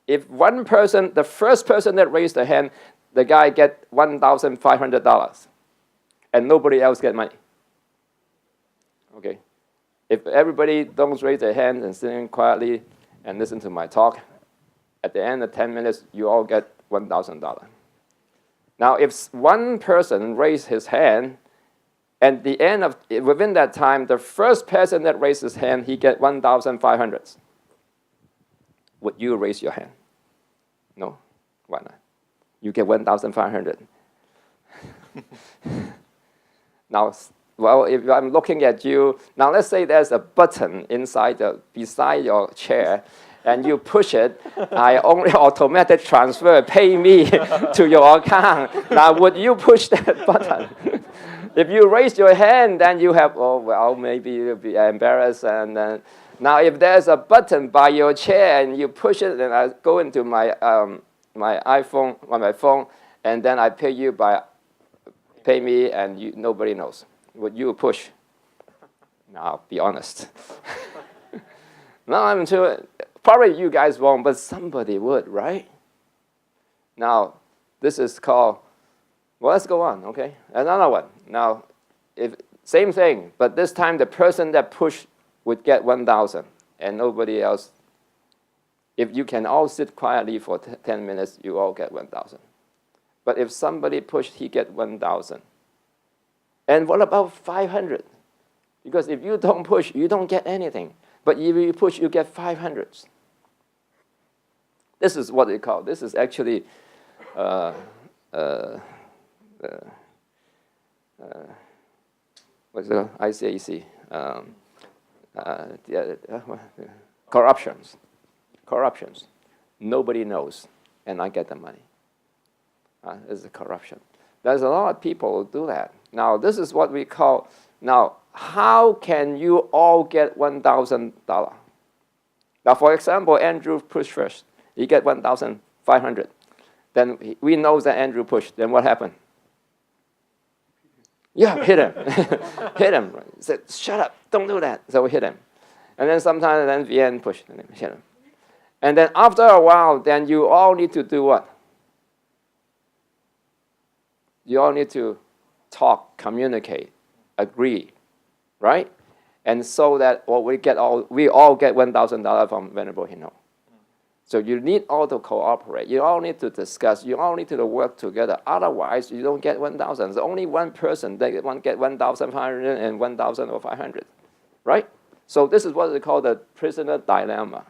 if one person, the first person that raised their hand, the guy get $1,500, and nobody else get money. Okay, if everybody don't raise their hand and sitting quietly and listen to my talk, at the end of 10 minutes, you all get $1,000. Now, if one person raised his hand, and the end of within that time, the first person that raised his hand, he get 1,500. Would you raise your hand? No, why not? You get 1,500. Now, well, if I'm looking at you, now let's say there's a button beside your chair, and you push it, I only automatic transfer, pay me to your account. Now, would you push that button? If you raise your hand, then you have, oh, well, maybe you'll be embarrassed. And now, if there's a button by your chair and you push it, and I go into my my iPhone, on my phone, and then I pay you pay me, and nobody knows. Would you push? Now, be honest. No, I'm sure probably you guys won't, but somebody would, right? Now, this is called, well, let's go on, okay? Another one. Now, same thing, but this time the person that pushed would get 1,000 and nobody else. If you can all sit quietly for 10 minutes, you all get 1,000. But if somebody pushed, he get 1,000. And what about 500? Because if you don't push, you don't get anything. But if you push, you get 500s. This is what they call, this is actually what's it called? ICAC. Corruptions. Nobody knows, and I get the money. This is corruption. There's a lot of people who do that. Now, this is what we call, now, how can you all get $1,000? Now, for example, Andrew pushed first. He get 1,500. Then we know that Andrew pushed. Then what happened? Yeah, hit him. Hit him. He said, shut up, don't do that. So we hit him. And then sometimes then Vian pushed and then hit him. And then after a while, then you all need to do what? You all need to talk, communicate, agree, right? And so that we all get $1,000 from Venerable Hinong. So you need all to cooperate. You all need to discuss. You all need to work together. Otherwise, you don't get 1,000. There's only one person that get 1,500 and 1,500, right? So this is what they call the prisoner dilemma.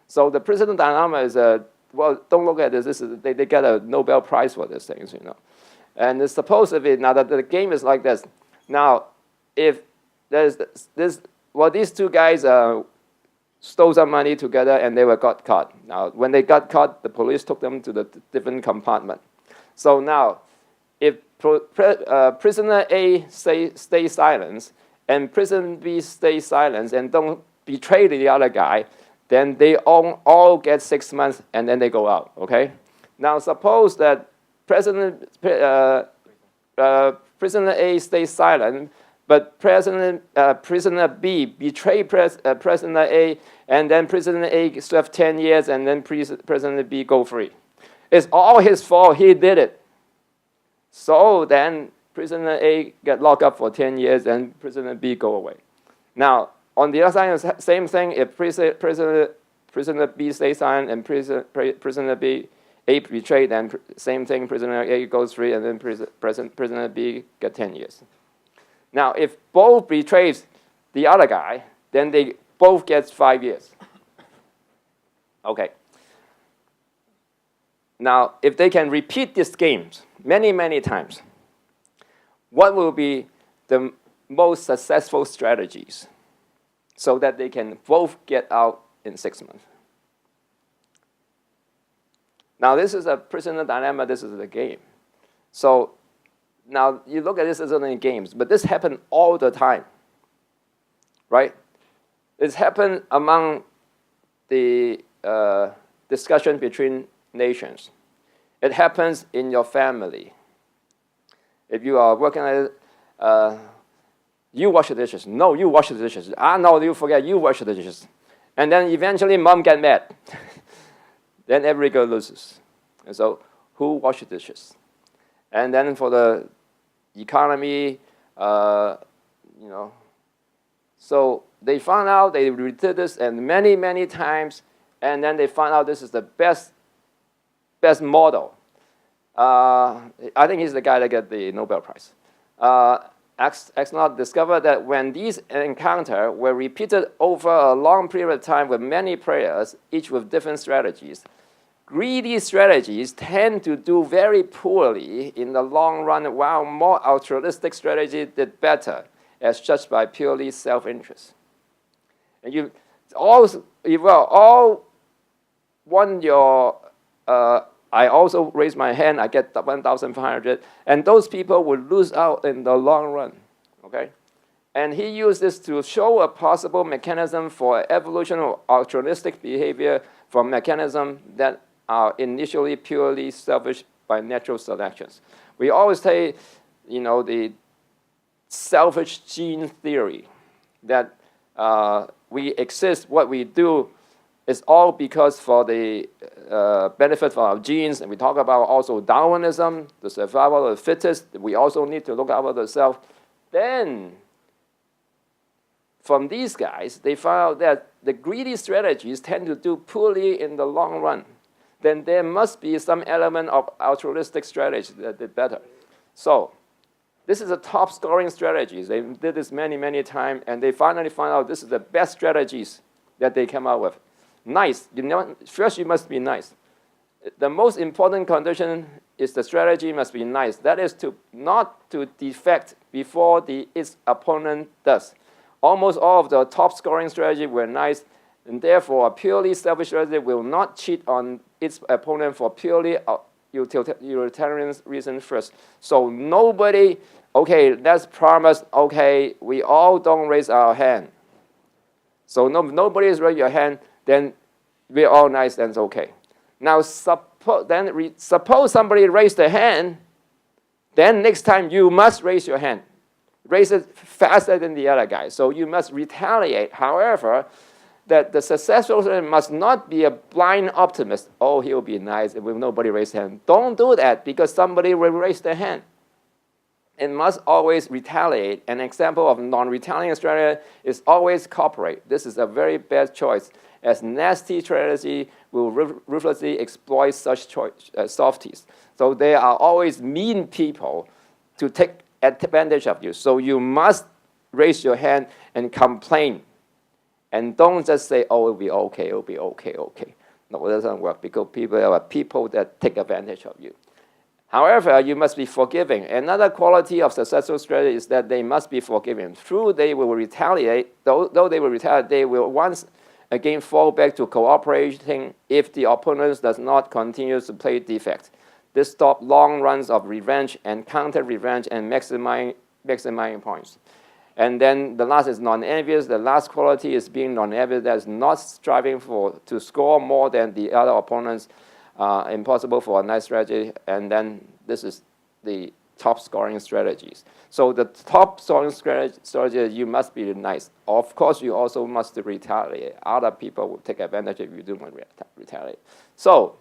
So the prisoner dilemma is well, don't look at this. They get a Nobel Prize for these things, you know. And it's supposed to be, now that the game is like this. Now, if there's this, well, these two guys stole some money together and they got caught. Now, when they got caught, the police took them to the different compartment. So now, if prisoner A stays silent and prisoner B stays silent and don't betray the other guy, then they all get 6 months and then they go out, okay? Now, suppose that prisoner A stays silent, but prisoner B betrayed prisoner A, and then prisoner A served 10 years, and then prisoner B go free. It's all his fault. He did it. So then prisoner A get locked up for 10 years, and prisoner B go away. Now, on the other side, same thing. If prisoner B stays silent and prisoner A betrayed, then same thing. Prisoner A goes free, and then prisoner B get 10 years. Now, if both betrays the other guy, then they both get 5 years. Okay. Now, if they can repeat these games many, many times, what will be the most successful strategies so that they can both get out in 6 months? Now, this is a prisoner dilemma. This is the game. So now you look at this as only games, but this happens all the time, right? It's happened among the discussion between nations. It happens in your family. If you are working at it, you wash the dishes. No, you wash the dishes. No, you forget, you wash the dishes. And then eventually mom gets mad. Then every girl loses. And so who washes the dishes? And then for the economy, you know. So they found out, they did this and many, many times, and then they found out this is the best model. I think he's the guy that got the Nobel Prize. Ernest discovered that when these encounters were repeated over a long period of time with many players, each with different strategies, greedy strategies tend to do very poorly in the long run, while more altruistic strategies did better, as judged by purely self-interest. And you all want your, I also raise my hand, I get 1,500, and those people would lose out in the long run, okay? And he used this to show a possible mechanism for evolution of altruistic behavior from mechanisms that are initially purely selfish by natural selections. We always say, the selfish gene theory, that we exist, what we do is all because for the benefit of our genes, and we talk about also Darwinism, the survival of the fittest. We also need to look after ourselves. Then, from these guys, they found out that the greedy strategies tend to do poorly in the long run. Then there must be some element of altruistic strategy that did better. So, this is a top scoring strategy. They did this many, many times, and they finally found out this is the best strategies that they came out with. Nice. First, you must be nice. The most important condition is the strategy must be nice. That is not to defect before its opponent does. Almost all of the top scoring strategy were nice, and therefore a purely selfish strategy will not cheat on its opponent for purely utilitarian reason first. So nobody, okay, let's promise, okay, we all don't raise our hand. So nobody's raised your hand, then we're all nice, then it's okay. Now, suppose somebody raised their hand, then next time you must raise your hand. Raise it faster than the other guy. So you must retaliate. However, that the successful person must not be a blind optimist. Oh, he'll be nice if nobody raised their hand. Don't do that because somebody will raise their hand. It must always retaliate. An example of non-retaliating strategy is always cooperate. This is a very bad choice, as nasty strategy will ruthlessly exploit such softies. So there are always mean people to take advantage of you. So you must raise your hand and complain. And don't just say, oh, it'll be okay, it'll be okay, okay. No, it doesn't work because people are people that take advantage of you. However, you must be forgiving. Another quality of successful strategy is that they must be forgiving. True, they will retaliate. Though they will retaliate, they will once again fall back to cooperating if the opponent does not continue to play defect. This stops long runs of revenge and counter-revenge and maximizing points. And then the last is non-envious. The last quality is being non-envious. That is not striving to score more than the other opponents. Impossible for a nice strategy. And then this is the top scoring strategies. So the top scoring strategy, you must be nice. Of course, you also must retaliate. Other people will take advantage if you do not retaliate. So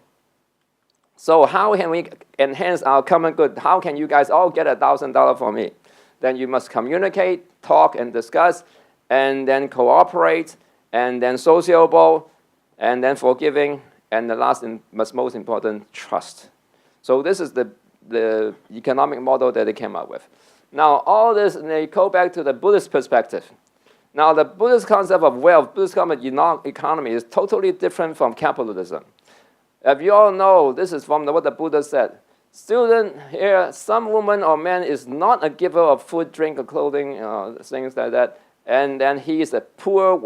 how can we enhance our common good? How can you guys all get $1,000 from me? Then you must communicate, talk, and discuss, and then cooperate, and then sociable, and then forgiving, and the last and most important, trust. So this is the economic model that they came up with. Now, all this, they go back to the Buddhist perspective. Now, the Buddhist concept of wealth, Buddhist concept of economy is totally different from capitalism. If you all know, this is from what the Buddha said. Student here, some woman or man is not a giver of food, drink, or clothing, things like that, and then he is a poor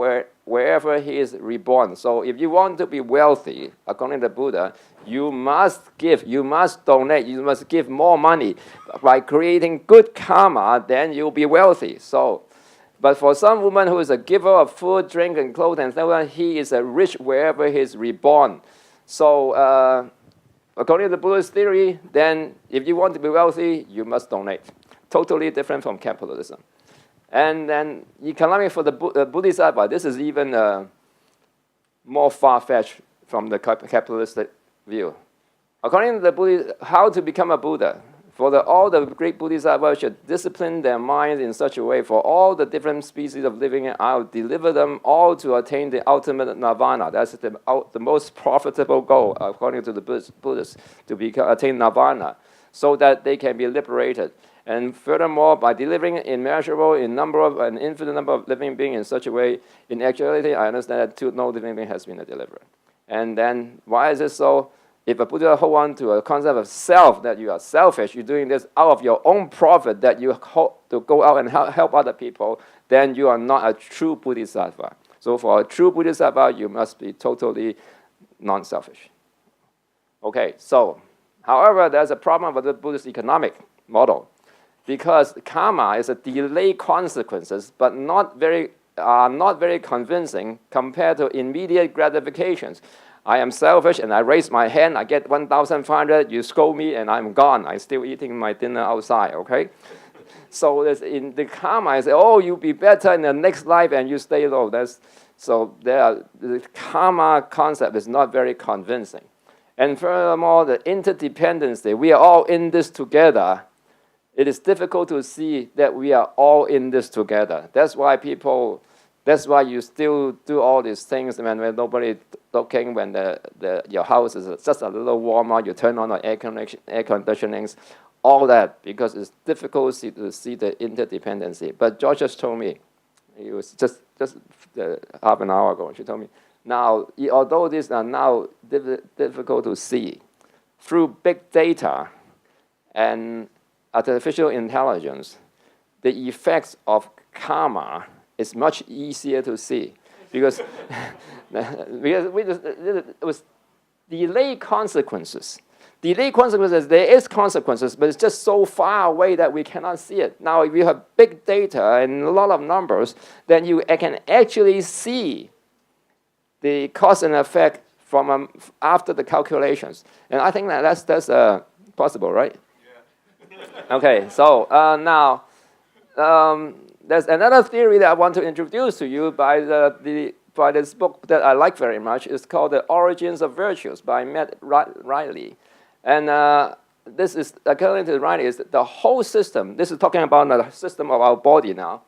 wherever he is reborn. So if you want to be wealthy, according to Buddha, you must give, you must donate, you must give more money. By creating good karma, then you'll be wealthy. So, but for some woman who is a giver of food, drink, and clothing, he is a rich wherever he is reborn. So, according to the Buddhist theory, then if you want to be wealthy, you must donate. Totally different from capitalism. And then economic for the Buddhist side, but this is even more far-fetched from the capitalistic view. According to the Buddhist, how to become a Buddha? For all the great Buddhists should discipline their minds in such a way for all the different species of living, I'll deliver them all to attain the ultimate nirvana. That's the most profitable goal, according to the Buddhists, to attain nirvana, so that they can be liberated. And furthermore, by delivering immeasurable in an infinite number of living beings in such a way, in actuality, I understand that no living being has been a deliverer. And then, why is it so? If a Buddha hold on to a concept of self, that you are selfish, you're doing this out of your own profit, that you hope to go out and help other people, then you are not a true Bodhisattva. So for a true Bodhisattva, you must be totally non-selfish. Okay, so, however, there's a problem with the Buddhist economic model, because karma is a delayed consequences, but not very convincing compared to immediate gratifications. I am selfish and I raise my hand, I get 1,500, you scold me and I'm gone. I'm still eating my dinner outside, okay? So in the karma, I say, oh, you'll be better in the next life and you stay low. The karma concept is not very convincing. And furthermore, the interdependency, we are all in this together. It is difficult to see that we are all in this together. That's why you still do all these things when nobody looking, when your house is just a little warmer, you turn on the air conditionings, all that, because it's difficult to see the interdependency. But George just told me, it was just half an hour ago, she told me, now, although these are now difficult to see, through big data and artificial intelligence, the effects of karma is much easier to see because it was delayed consequences. Delayed consequences, there is consequences, but it's just so far away that we cannot see it. Now, if you have big data and a lot of numbers, then you can actually see the cause and effect from after the calculations. And I think that's possible, right? Yeah. Okay, so now there's another theory that I want to introduce to you by this book that I like very much. It's called The Origins of Virtues by Matt Riley. And this is, according to Riley, is the whole system. This is talking about the system of our body now.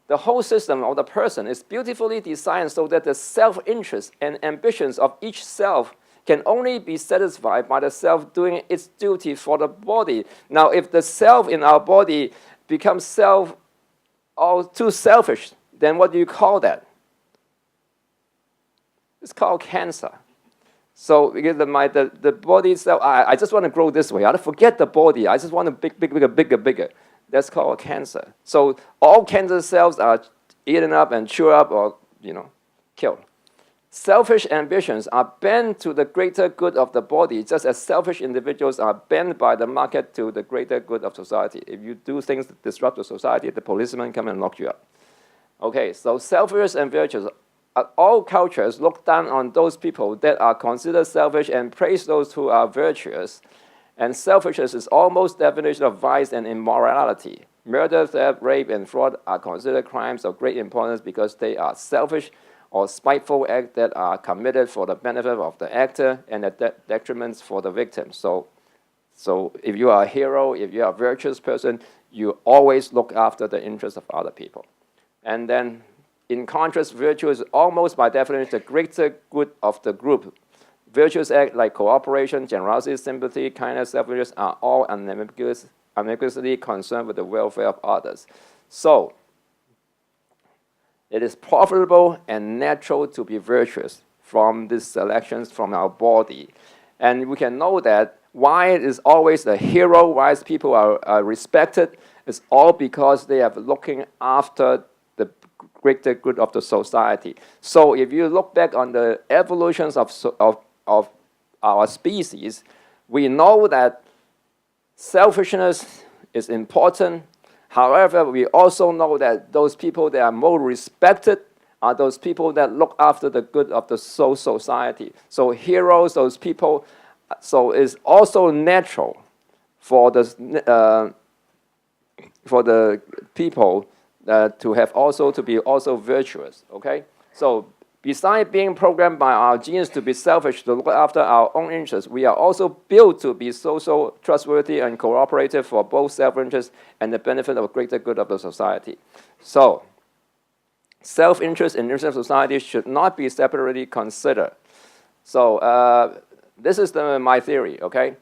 The whole system of the person is beautifully designed so that the self-interest and ambitions of each self can only be satisfied by the self doing its duty for the body. Now, if the self in our body becomes too selfish, then what do you call that? It's called cancer. So because the body itself, I just want to grow this way. I don't forget the body. I just want to bigger. That's called cancer. So all cancer cells are eaten up and chewed up or killed. Selfish ambitions are bent to the greater good of the body, just as selfish individuals are bent by the market to the greater good of society. If you do things that disrupt the society, the policemen come and lock you up. Okay, so selfishness and virtues. All cultures look down on those people that are considered selfish and praise those who are virtuous. And selfishness is almost the definition of vice and immorality. Murder, theft, rape, and fraud are considered crimes of great importance because they are selfish or spiteful acts that are committed for the benefit of the actor and the detriments for the victim. So if you are a hero, if you are a virtuous person, you always look after the interests of other people. And then, in contrast, virtue is almost by definition the greater good of the group. Virtuous acts like cooperation, generosity, sympathy, kindness, self-interest are all unambiguously concerned with the welfare of others. So, it is profitable and natural to be virtuous from these selections from our body. And we can know that why it is always a hero, why people are respected, is all because they are looking after the greater good of the society. So if you look back on the evolutions of our species, we know that selfishness is important. However, we also know that those people that are more respected are those people that look after the good of the whole society. So heroes, those people, so it's also natural for the people to be also virtuous, okay? So besides being programmed by our genes to be selfish, to look after our own interests, we are also built to be social, trustworthy, and cooperative for both self-interest and the benefit of greater good of the society. So, self-interest and interest of society should not be separately considered. So, this is my theory, okay?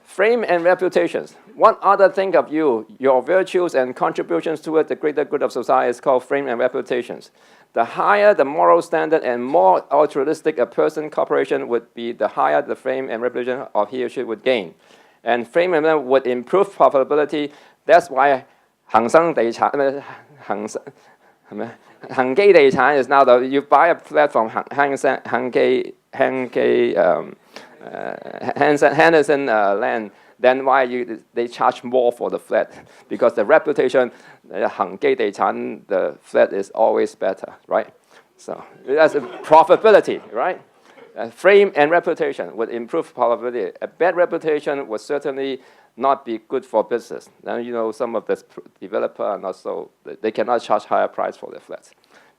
Frame and reputations. What other think of you, your virtues and contributions toward the greater good of society is called frame and reputations. The higher the moral standard and more altruistic a person's cooperation would be, the higher the frame and reputation of he or she would gain. And frame and reputation would improve profitability. That's why Hang Kei Dei Chan is now you buy a flat from Henderson land, then why they charge more for the flat? Because the reputation, Hang Kei Dei Chan, the flat is always better, right? So that's a profitability, right? Fame and reputation would improve probability. A bad reputation would certainly not be good for business. Now, you know, some of the developers are not so, they cannot charge higher price for their flats.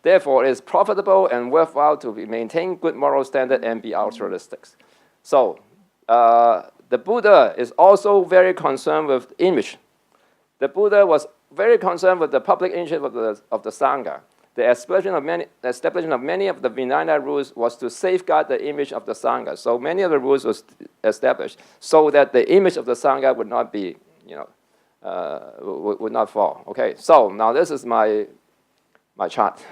Therefore, it is profitable and worthwhile to maintain good moral standard and be altruistic. So, the Buddha is also very concerned with image. The Buddha was very concerned with the public interest of the Sangha. The establishment of many of the Vinaya rules was to safeguard the image of the Sangha. So many of the rules was established so that the image of the Sangha would not be, you know, would not fall. Okay, so now this is my chart.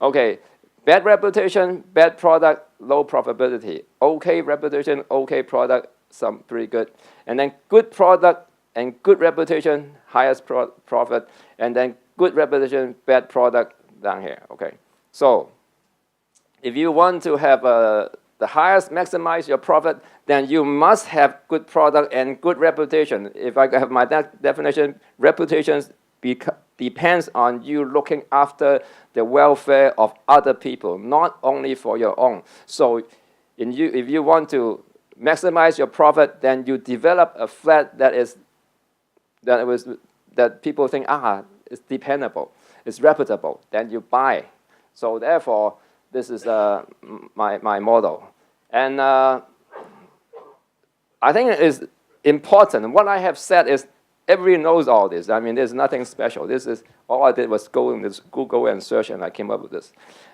Okay, bad reputation, bad product, low profitability. Okay reputation, okay product, some pretty good. And then good product and good reputation, highest profit. And then good reputation, bad product down here. Okay, so if you want to have the highest, maximize your profit, then you must have good product and good reputation. If I have my definition, reputation depends on you looking after the welfare of other people, not only for your own. So if you want to maximize your profit, then you develop a flat that people think, it's dependable, it's reputable, then you buy. So therefore, this is my model. And I think it is important. What I have said is everybody knows all this. I mean, there's nothing special. This is all I did was go in this Google and search, and I came up with this.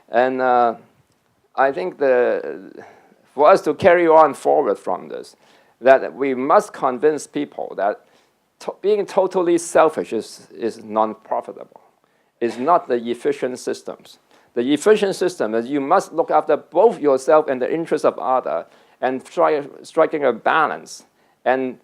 And I think for us to carry on forward from this, that we must convince people that being totally selfish is non-profitable. It's not the efficient systems. The efficient system is you must look after both yourself and the interests of others and striking a balance. And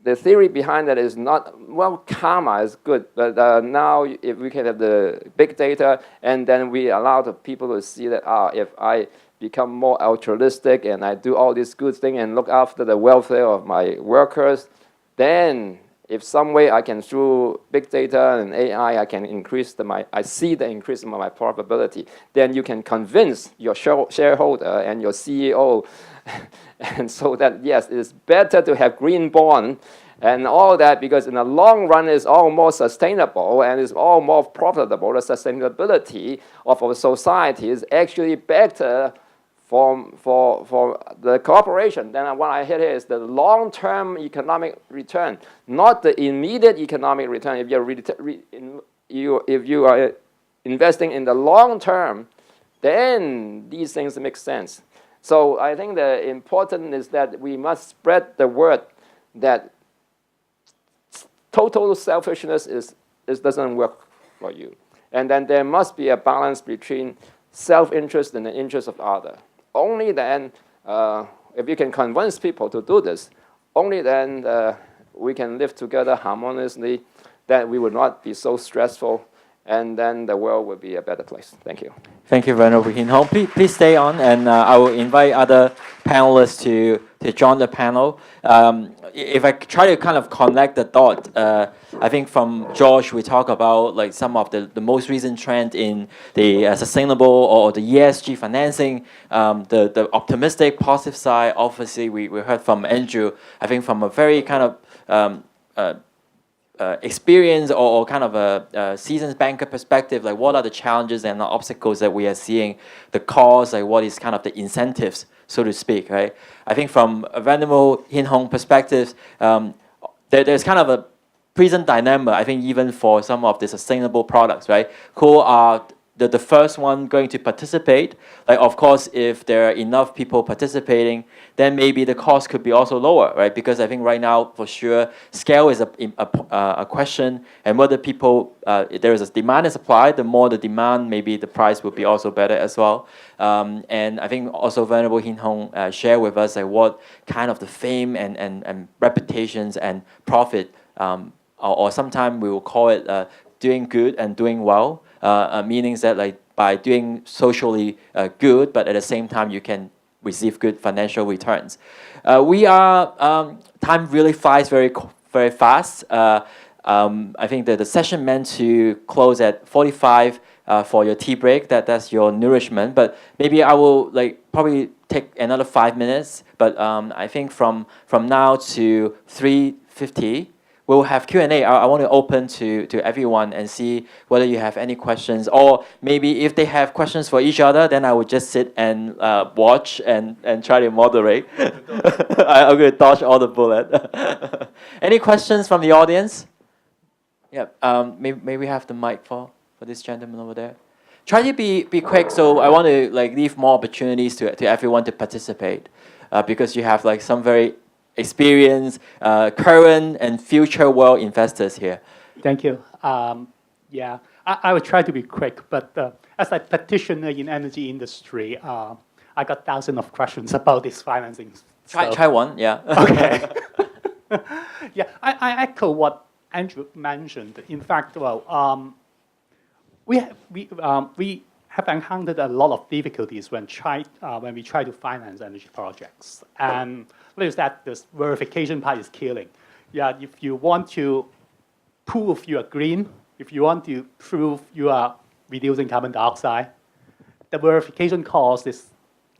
the theory behind that is not, well, karma is good, but now if we can have the big data and then we allow the people to see that, if I become more altruistic and I do all these good things and look after the welfare of my workers, then if some way I can, through big data and AI, I can increase I see the increase in my profitability, then you can convince your shareholder and your CEO, and so that, yes, it's better to have green bond and all that, because in the long run it's all more sustainable and it's all more profitable. The sustainability of our society is actually better for the cooperation. Then what I hit here is the long-term economic return, not the immediate economic return. If you are investing in the long term, then these things make sense. So I think the important is that we must spread the word that total selfishness doesn't work for you. And then there must be a balance between self-interest and the interest of others. Only then, if you can convince people to do this, only then we can live together harmoniously, that we would not be so stressful, and then the world will be a better place. Thank you. Thank you, Venerable Hin Hong. Please stay on, and I will invite other panelists to join the panel. If I try to kind of connect the dot, I think from George, we talk about like some of the most recent trend in the sustainable or the ESG financing, the optimistic, positive side. Obviously, we heard from Andrew, I think from a very kind of experience or kind of a seasoned banker perspective, like what are the challenges and the obstacles that we are seeing, the cause, like what is kind of the incentives, so to speak, right? I think from a Venerable Hin Hong perspective, there's kind of a present dilemma, I think even for some of the sustainable products, right? Who are the first one going to participate? Like, of course, if there are enough people participating, then maybe the cost could be also lower, right? Because I think right now, for sure, scale is a question, and whether people, if there is a demand and supply, the more the demand, maybe the price would be also better as well. And I think also Venerable Hin Hong share with us like what kind of the fame and reputations and profit, or sometimes we will call it doing good and doing well, meaning that like by doing socially good, but at the same time you can receive good financial returns. Time really flies very fast. I think that the session meant to close at 45 for your tea break. That's your nourishment. But maybe I will like probably take another 5 minutes, but I think from now to 3:50, we'll have Q&A. I want to open to everyone and see whether you have any questions, or maybe if they have questions for each other, then I would just sit and watch and try to moderate. I'm going to dodge all the bullet. Any questions from the audience? Yeah, may we have the mic for this gentleman over there? Try to be quick, so I want to leave more opportunities to everyone to participate, because you have some very experienced, current and future world investors here. Thank you. Yeah, I will try to be quick, but as a practitioner in energy industry, I got thousands of questions about this financing. Try one, yeah. Okay. Yeah, I echo what Andrew mentioned. In fact, we have encountered a lot of difficulties when we try to finance energy projects. And what is that? This verification part is killing. Yeah, if you want to prove you are green, if you want to prove you are reducing carbon dioxide, the verification cost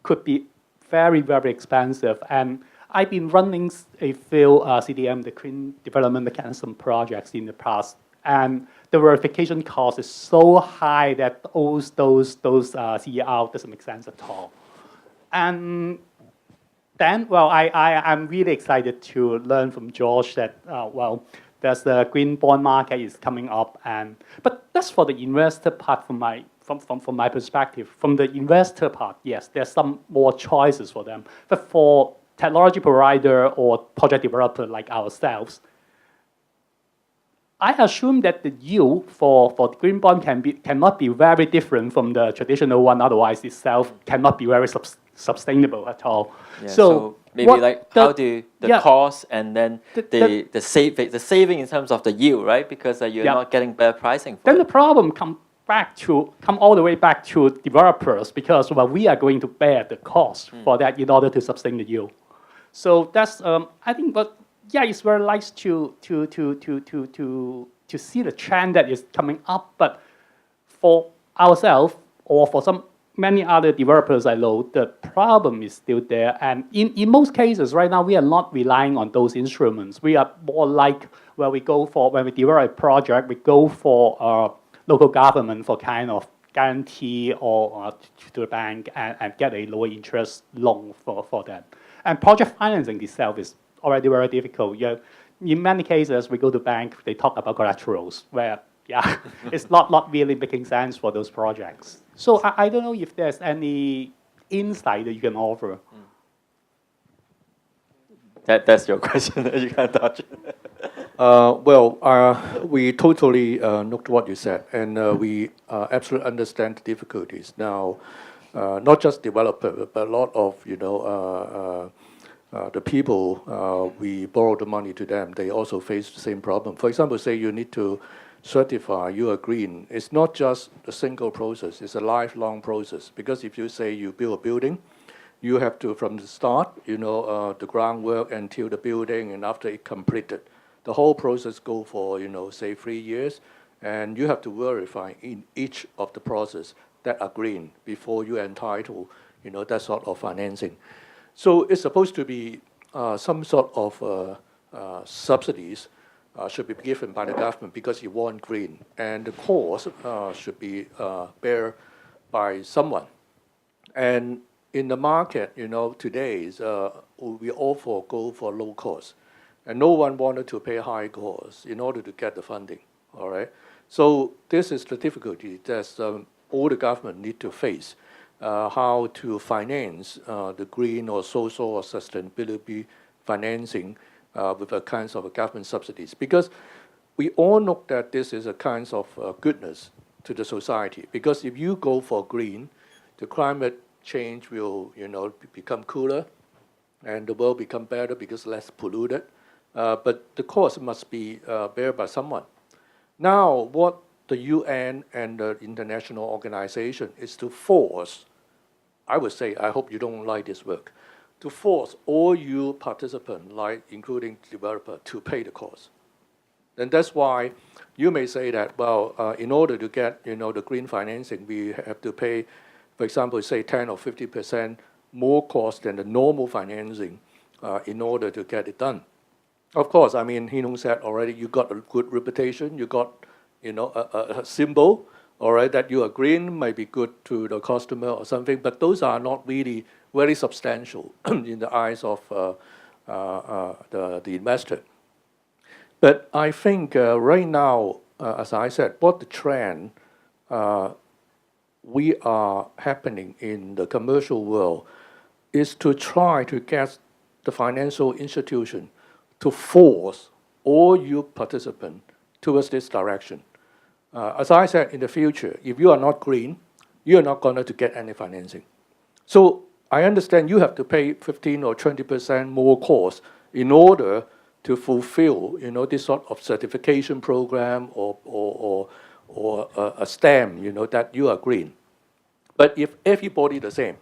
could be very, very expensive. And I've been running a few CDM, the Clean Development Mechanism projects in the past, and the verification cost is so high that those CER doesn't make sense at all. And then, I'm really excited to learn from George that, there's the green bond market is coming up, but that's for the investor part from my perspective. From the investor part, yes, there's some more choices for them. But for technology provider or project developer like ourselves, I assume that the yield for the green bond cannot be very different from the traditional one. Otherwise, itself cannot be very sustainable at all. Yeah, so maybe how do the cost and then the saving in terms of the yield, right? Because you're not getting better pricing. Then the problem come all the way back to developers, because we are going to bear the cost for that in order to sustain the yield. So that's I think, but yeah, it's very nice to see the trend that is coming up. But for ourselves or for many other developers I know, the problem is still there. And in most cases right now, we are not relying on those instruments. We are more like when we develop a project, we go for local government for kind of guarantee or to the bank and get a lower interest loan for that. And project financing itself is already very difficult. Yeah, in many cases, we go to bank, they talk about collaterals, where it's not really making sense for those projects. So I don't know if there's any insight that you can offer. That's your question. You can't touch it. We totally note what you said, and we absolutely understand the difficulties. Now, not just developer, but a lot of the people we borrow the money to them, they also face the same problem. For example, say you need to certify you are green. It's not just a single process, it's a lifelong process. Because if you say you build a building, you have to, from the start, the groundwork until the building, and after it completed, the whole process go for, say 3 years, and you have to verify in each of the process that are green before you entitle, that sort of financing. So it's supposed to be some sort of subsidies should be given by the government because you want green, and the cost should be bear by someone. And in the market, today we all go for low cost, and no one wanted to pay high costs in order to get the funding. All right. So this is the difficulty that all the government need to face. How to finance the green or social or sustainability financing with a kinds of government subsidies, because we all know that this is a kind of goodness to the society. Because if you go for green, the climate change will become cooler, and the world become better because less polluted. But the cost must be bear by someone. Now, what the UN and the international organization is to force, I would say, I hope you don't like this work, to force all you participants, including developer, to pay the cost. And that's why you may say that, in order to get the green financing, we have to pay, for example, say 10 or 50% more cost than the normal financing in order to get it done. Of course, I mean, Hin-Hung said already, you got a good reputation, you got, a symbol, all right, that you are green, might be good to the customer or something, but those are not really very substantial in the eyes of the investor. But I think right now, as I said, what the trend we are happening in the commercial world is to try to get the financial institution to force all you participants towards this direction. As I said, in the future, if you are not green, you are not going to get any financing. So I understand you have to pay 15 or 20% more cost in order to fulfill, this sort of certification program or a stamp, that you are green. But if everybody the same,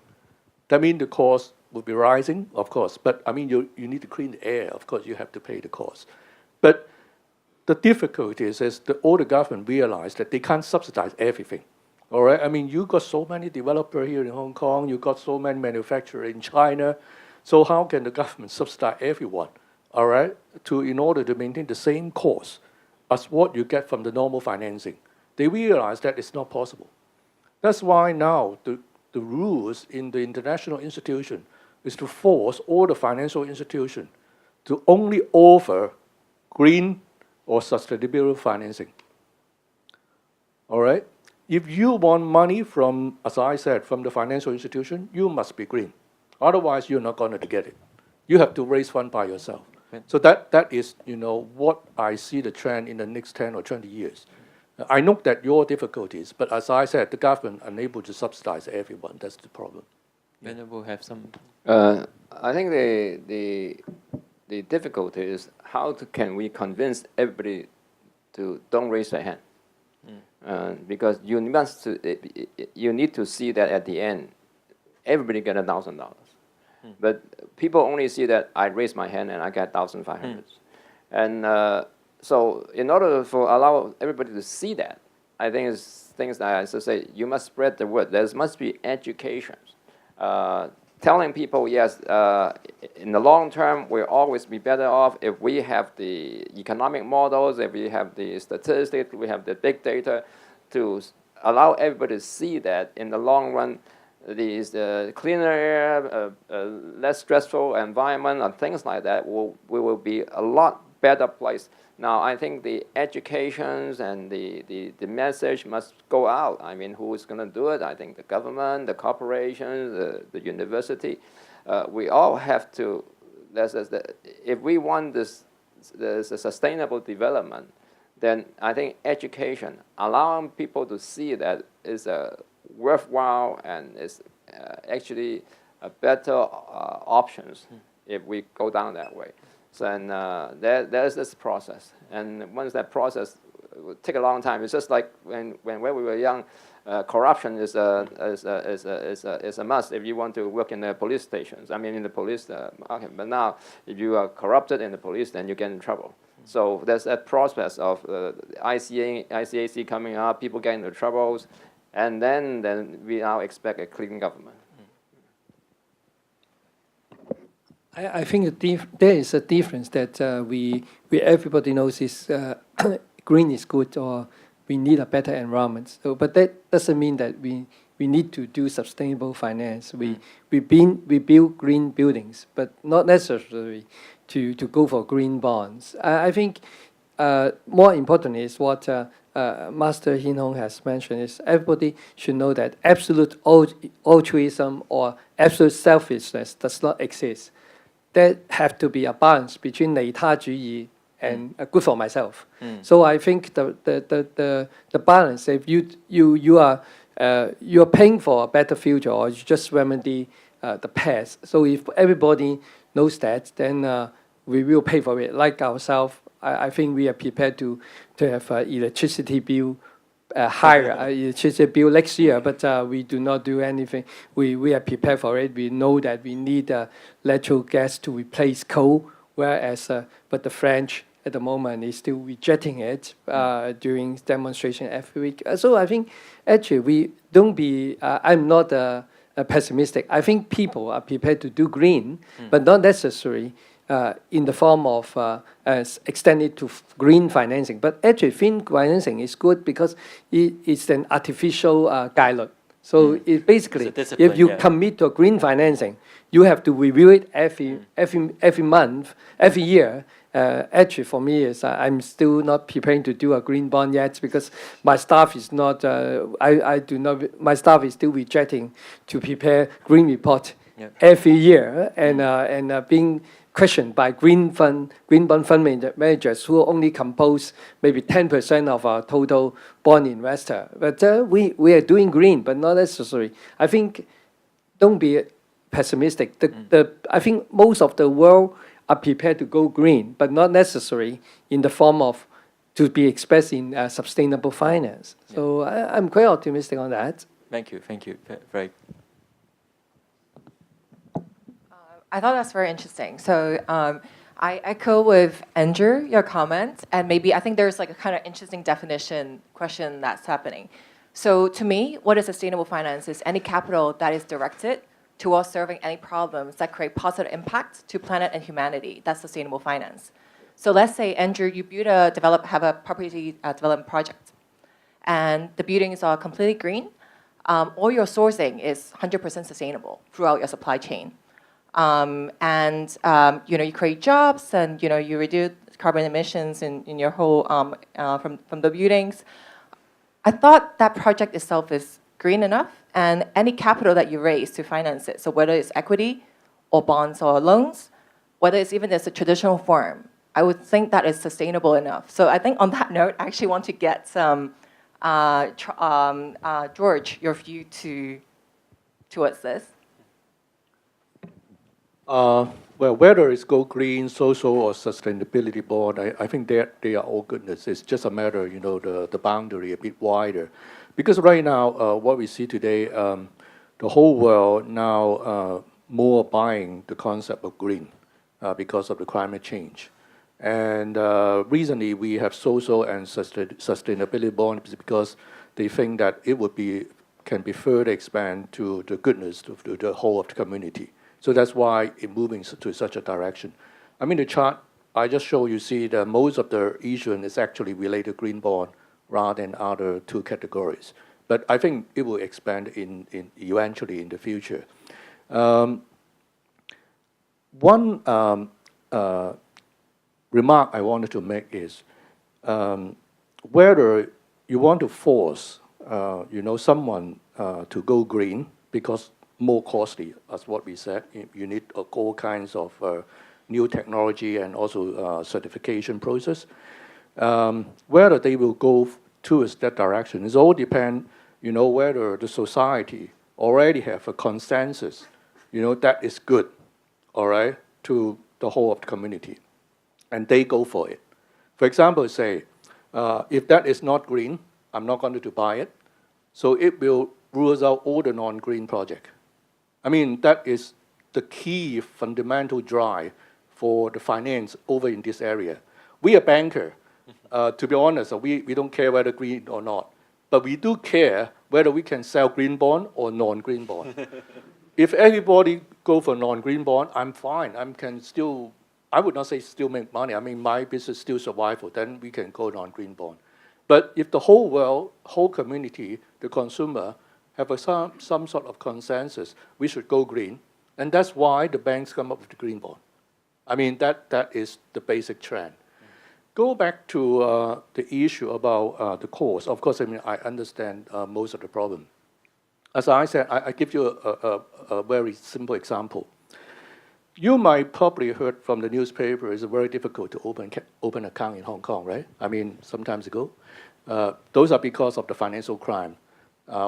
that means the cost will be rising, of course. But I mean, you need to clean the air. Of course, you have to pay the cost. But the difficulty is that all the government realize that they can't subsidize everything. All right. I mean, you got so many developers here in Hong Kong. You got so many manufacturers in China. So how can the government subsidize everyone? All right, in order to maintain the same cost as what you get from the normal financing. They realize that it's not possible. That's why now the rules in the international institution is to force all the financial institutions to only offer green or sustainable financing. All right? If you want money from, as I said, from the financial institution, you must be green. Otherwise, you're not going to get it. You have to raise funds by yourself. So that is, what I see the trend in the next 10 or 20 years. I know that your difficulties, but as I said, the government unable to subsidize everyone. That's the problem. Venerable have some. I think the difficulty is can we convince everybody to don't raise their hand, because you need to see that at the end, everybody get $1,000. But people only see that I raise my hand and I get 1,500. And so in order for allow everybody to see that, I think it's things that I should say, you must spread the word. There must be education. Telling people, yes, in the long term, we'll always be better off if we have the economic models, if we have the statistics, we have the big data to allow everybody to see that in the long run, these cleaner air, less stressful environment, and things like that, we will be a lot better place. Now, I think the educations and the message must go out. I mean, who is going to do it? I think the government, the corporations, the university. We all have to, if we want this sustainable development, then I think education, allowing people to see that is a worthwhile and is actually a better options if we go down that way. So there's this process, and once that process will take a long time. It's just like when we were young, corruption is a must if you want to work in the police stations. I mean, in the police. Okay, but now if you are corrupted in the police, then you get in trouble. So there's that process of ICAC coming up, people getting into troubles. And then we now expect a clean government. I think there is a difference that everybody knows is green is good or we need a better environment. So, but that doesn't mean that we need to do sustainable finance. We build green buildings, but not necessarily to go for green bonds. I think more important is what Master Hin-Hung has mentioned is everybody should know that absolute altruism or absolute selfishness does not exist. There have to be a balance between 利他主義 and good for myself. So I think the balance, if you are paying for a better future or you just remedy the past. So if everybody knows that, then we will pay for it. Like ourselves, I think we are prepared to have electricity bill higher electricity bill next year, but we do not do anything. We are prepared for it. We know that we need natural gas to replace coal, whereas but the French at the moment is still rejecting it during demonstration every week. So I think actually we don't be. I'm not pessimistic. I think people are prepared to do green, but not necessarily in the form of extended to green financing. But actually, green financing is good because it's an artificial guideline. So it basically, if you commit to a green financing, you have to review it every month, every year. Actually, for me, I'm still not preparing to do a green bond yet because my staff is not. I do not. My staff is still rejecting to prepare green report every year and being questioned by green bond fund managers who only compose maybe 10% of our total bond investor. But we are doing green, but not necessary. I think don't be pessimistic. I think most of the world are prepared to go green, but not necessary in the form of to be expressed in sustainable finance. So I'm quite optimistic on that. Thank you. Very. I thought that's very interesting. So I echo with Andrew your comment, and maybe I think there's like a kind of interesting definition question that's happening. So to me, what is sustainable finance is any capital that is directed towards serving any problems that create positive impact to planet and humanity. That's sustainable finance. So let's say, Andrew, you have a property development project, and the buildings are completely green. All your sourcing is 100% sustainable throughout your supply chain. You create jobs and you reduce carbon emissions in your whole from the buildings. I thought that project itself is green enough, and any capital that you raise to finance it, so whether it's equity or bonds or loans, whether it's even as a traditional form, I would think that is sustainable enough. So I think on that note, I actually want to get some George, your view towards this. Well, whether it's go green, social, or sustainability bond, I think they are all goodness. It's just a matter, the boundary a bit wider. Because right now, what we see today, the whole world now more buying the concept of green because of the climate change. And recently, we have social and sustainability bonds because they think that it can be further expand to the goodness of the whole of the community. So that's why it's moving to such a direction. I mean, the chart I just showed you see that most of the issuance is actually related to green bond rather than other two categories. But I think it will expand eventually in the future. One remark I wanted to make is whether you want to force someone to go green because more costly, as what we said, you need all kinds of new technology and also certification process. Whether they will go towards that direction, it all depends, whether the society already have a consensus, that is good, all right, to the whole of the community, and they go for it. For example, say, if that is not green, I'm not going to buy it, so it will rule out all the non-green projects. I mean, that is the key fundamental drive for the finance over in this area. We are banker. To be honest, we don't care whether green or not. But we do care whether we can sell green bond or non-green bond. If everybody go for non-green bond, I'm fine. I would not say still make money. I mean, my business still survival. Then we can go non-green bond. But if the whole world, whole community, the consumer, have some sort of consensus, we should go green. And that's why the banks come up with the green bond. I mean, that is the basic trend. Go back to the issue about the cost. Of course, I mean, I understand most of the problem. As I said, I give you a very simple example. You might probably heard from the newspaper it's very difficult to open account in Hong Kong, right? I mean, some time ago. Those are because of the financial crime.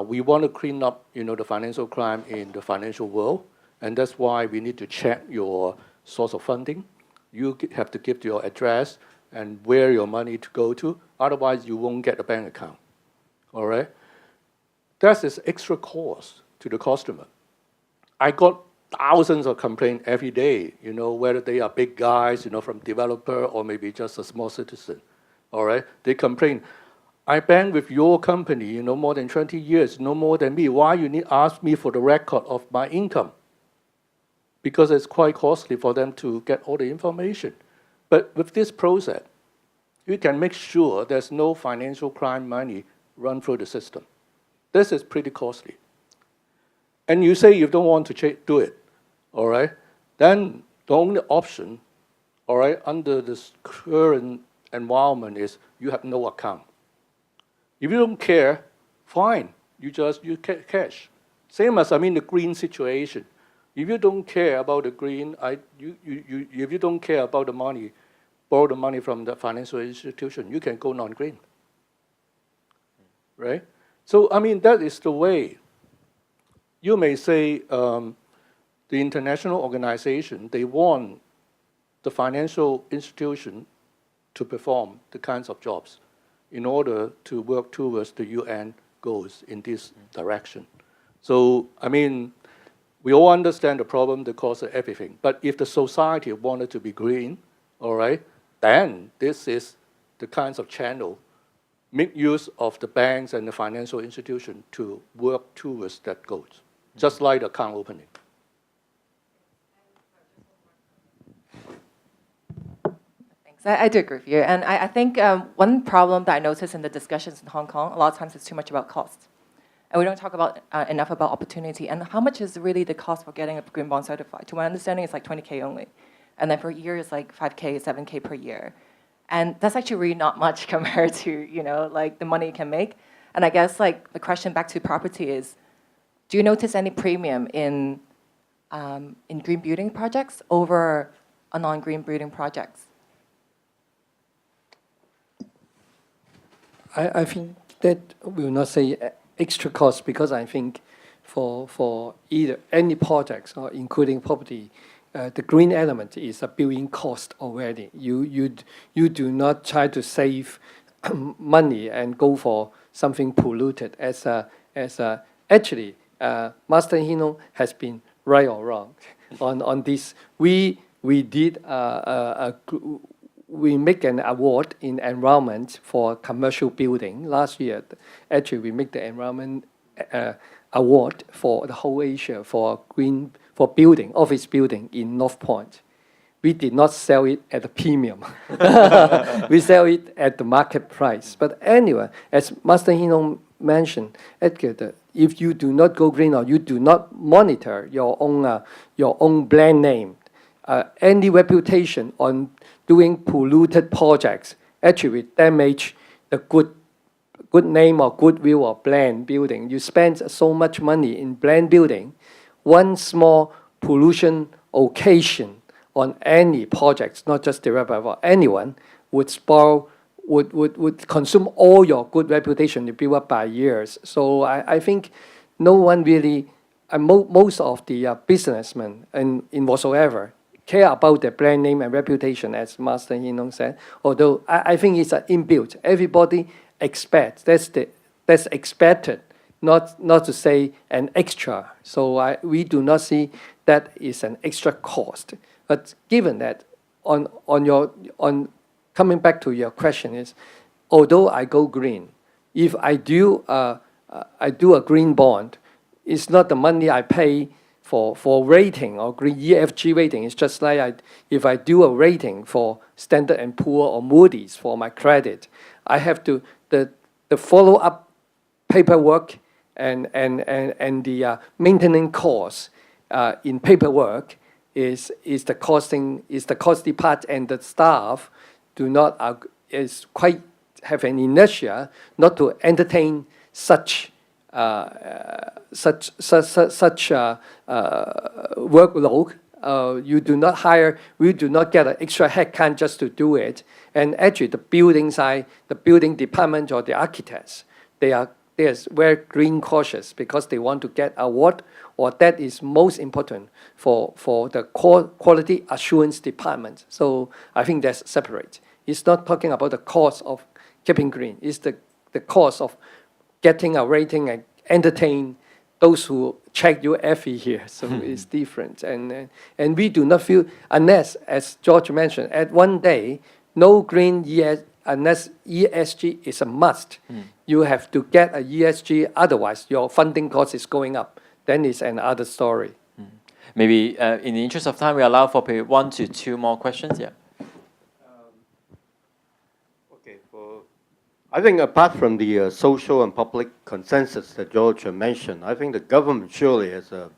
We want to clean up, the financial crime in the financial world, and that's why we need to check your source of funding. You have to give your address and where your money to go to. Otherwise, you won't get a bank account. All right? That's this extra cost to the customer. I got thousands of complaints every day, whether they are big guys, from developer or maybe just a small citizen. All right? They complain, I bank with your company, more than 20 years, no more than me. Why you need ask me for the record of my income? Because it's quite costly for them to get all the information. But with this process, you can make sure there's no financial crime money run through the system. This is pretty costly. And you say you don't want to do it, all right? Then the only option, all right, under this current environment is you have no account. If you don't care, fine, you cash. Same as, the green situation. If you don't care about the green, if you don't care about the money, borrow the money from the financial institution, you can go non-green, right? So, that is the way. You may say the international organization, they want the financial institution to perform the kinds of jobs in order to work towards the UN goals in this direction. So, we all understand the problem, the cost of everything. But if the society wanted to be green, all right, then this is the kinds of channel, make use of the banks and the financial institution to work towards that goals, just like account opening. I do agree with you. And I think one problem that I notice in the discussions in Hong Kong, a lot of times it's too much about cost. And we don't talk about enough about opportunity. And how much is really the cost for getting a green bond certified? To my understanding, it's like 20K only. And then for a year, it's like 5K, 7K per year. And that's actually really not much compared to, the money you can make. And I guess the question back to property is, do you notice any premium in green building projects over a non-green building projects? I think that will not say extra cost, because I think for either any projects or including property, the green element is a building cost already. You do not try to save money and go for something polluted actually Master Hino has been right or wrong on this. We did we make an award in environment for commercial building last year. Actually, we make the environment award for the whole Asia for building, office building in North Point. We did not sell it at a premium. We sell it at the market price. But anyway, as Master Hino mentioned, if you do not go green or you do not monitor your own brand name, any reputation on doing polluted projects actually damage the good name or goodwill or brand building. You spend so much money in brand building, one small pollution occasion on any projects, not just developer or anyone, would spoil, would consume all your good reputation you build up by years. So I think no one really, most of the businessmen in whatsoever care about their brand name and reputation, as Master Hino said. Although I think it's an inbuilt. Everybody expects. That's expected, not to say an extra. So we do not see that is an extra cost. But given that, on coming back to your question is, although I go green, if I do a green bond, it's not the money I pay for rating or green EFG rating. It's just like if I do a rating for Standard & Poor or Moody's for my credit, I have to the follow-up paperwork and the maintenance cost in paperwork is the costly part, and the staff is quite have an inertia not to entertain such workload. We do not get an extra headcount just to do it. And actually, the building side, the building department or the architects, they're very green cautious because they want to get award, or that is most important for the quality assurance department. So I think that's separate. It's not talking about the cost of keeping green. It's the cost of getting a rating and entertain those who check you every year. So it's different. And we do not feel, unless, as George mentioned, at one day, no green unless ESG is a must, you have to get a ESG, otherwise your funding cost is going up. Then it's another story. Maybe in the interest of time, we allow for maybe 1 to 2 more questions. Yeah. Okay. I think apart from the social and public consensus that George mentioned, I think the government surely has a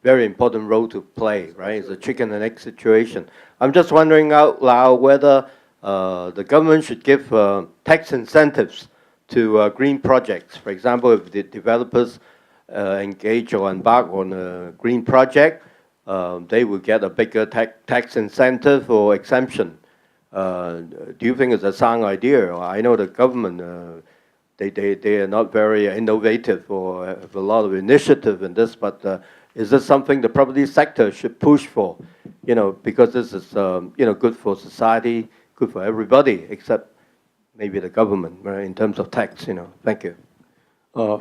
very important role to play, right? It's a chicken and egg situation. I'm just wondering out loud whether the government should give tax incentives to green projects. For example, if the developers engage or embark on a green project, they will get a bigger tax incentive or exemption. Do you think it's a sound idea? I know the government, they are not very innovative or have a lot of initiative in this, but is this something the property sector should push for? Because this is good for society, good for everybody, except maybe the government, right, in terms of tax. Thank you.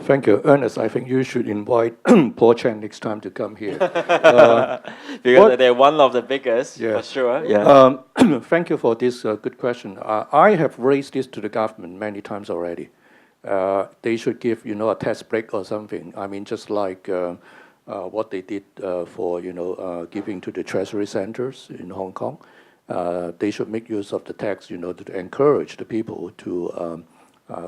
Thank you, Ernest. I think you should invite Paul Chan next time to come here. Because they're one of the biggest, Yeah. for sure. Yeah. Thank you for this good question. I have raised this to the government many times already. They should give, a tax break or something. I mean, just like what they did for, giving to the treasury centers in Hong Kong. They should make use of the tax, to encourage the people to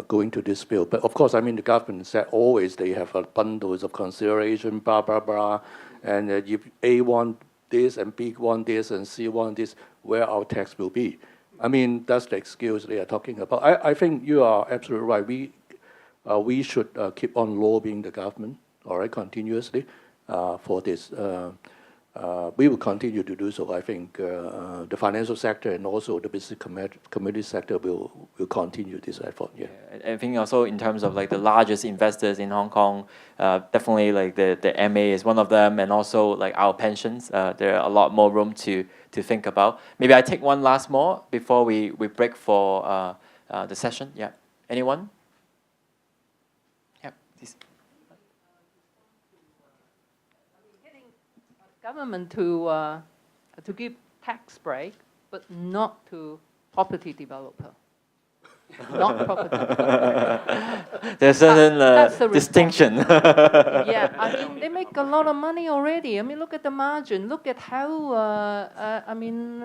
go into this bill. But of course, I mean, the government said always they have bundles of consideration, blah, blah, blah. And if A want this and B want this and C want this, where our tax will be. I mean, that's the excuse they are talking about. I think you are absolutely right. We should keep on lobbying the government, all right, continuously for this. We will continue to do so. I think the financial sector and also the business community sector will continue this effort. Yeah. I think also in terms of like the largest investors in Hong Kong, definitely like the MA is one of them, and also like our pensions. There are a lot more room to think about. Maybe I take one last more before we break for the session. Yeah. Anyone? Yeah, please. Government to give tax break, but not to property developer. Not property developer. There's certain That's the distinction. Yeah, I mean, they make a lot of money already. I mean, look at the margin. Look at how, I mean,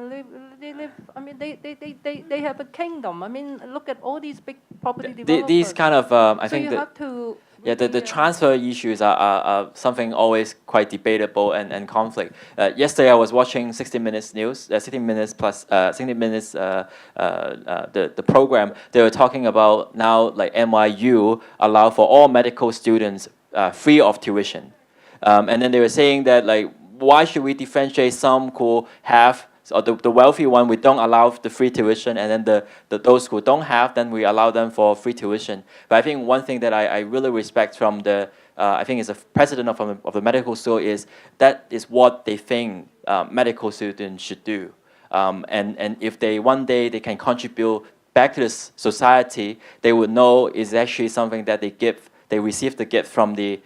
they live, I mean, they have a kingdom. I mean, look at all these big property developers. These kind of, I think you have to... Yeah, the transfer issues are something always quite debatable and conflict. Yesterday I was watching 60 Minutes News, 60 Minutes plus 60 Minutes the program. They were talking about now like NYU allow for all medical students free of tuition, and then they were saying that like why should we differentiate some who have or the wealthy one, we don't allow the free tuition, and then those who don't have, then we allow them for free tuition. But I think one thing that I really respect from the, I think is the president of the medical school is that is what they think medical students should do. And if they one day they can contribute back to the society, they would know is actually something that they receive the gift from the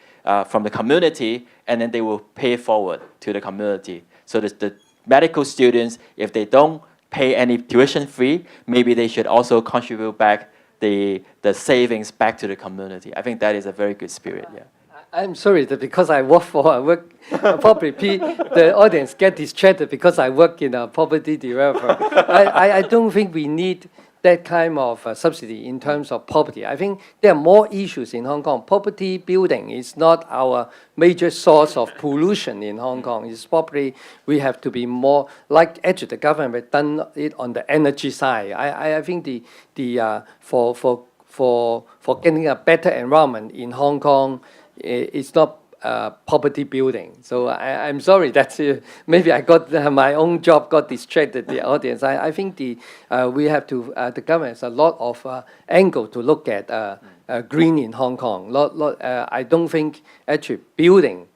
community, and then they will pay forward to the community. So the medical students, if they don't pay any tuition fee, maybe they should also contribute back the savings back to the community. I think that is a very good spirit. Yeah. I'm sorry that because I work probably the audience get distracted because I work in a property developer. I don't think we need that kind of subsidy in terms of property. I think there are more issues in Hong Kong. Property building is not our major source of pollution in Hong Kong. It's probably we have to be more like actually the government has done it on the energy side. I think for getting a better environment in Hong Kong, it's not property building. So I'm sorry that maybe I got my own job got distracted the audience. I think we have to the government has a lot of angle to look at green in Hong Kong. I don't think actually building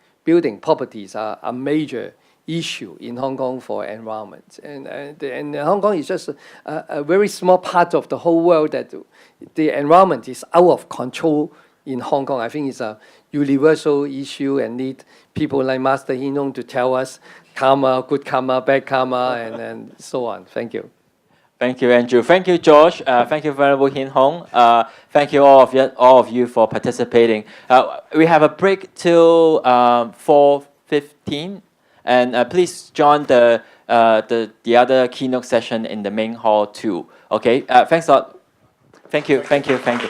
properties are a major issue in Hong Kong for environment. And Hong Kong is just a very small part of the whole world that the environment is out of control in Hong Kong. I think it's a universal issue and need people like Master Hee-nung to tell us karma, good karma, bad karma, and so on. Thank you. Thank you, Andrew. Thank you, George. Thank you, Venerable Hin Hong. Thank you all of you for participating. We have a break till 4:15, and please join the other keynote session in the main hall too. Okay. Thanks a lot. Thank you. Thank you. Thank you.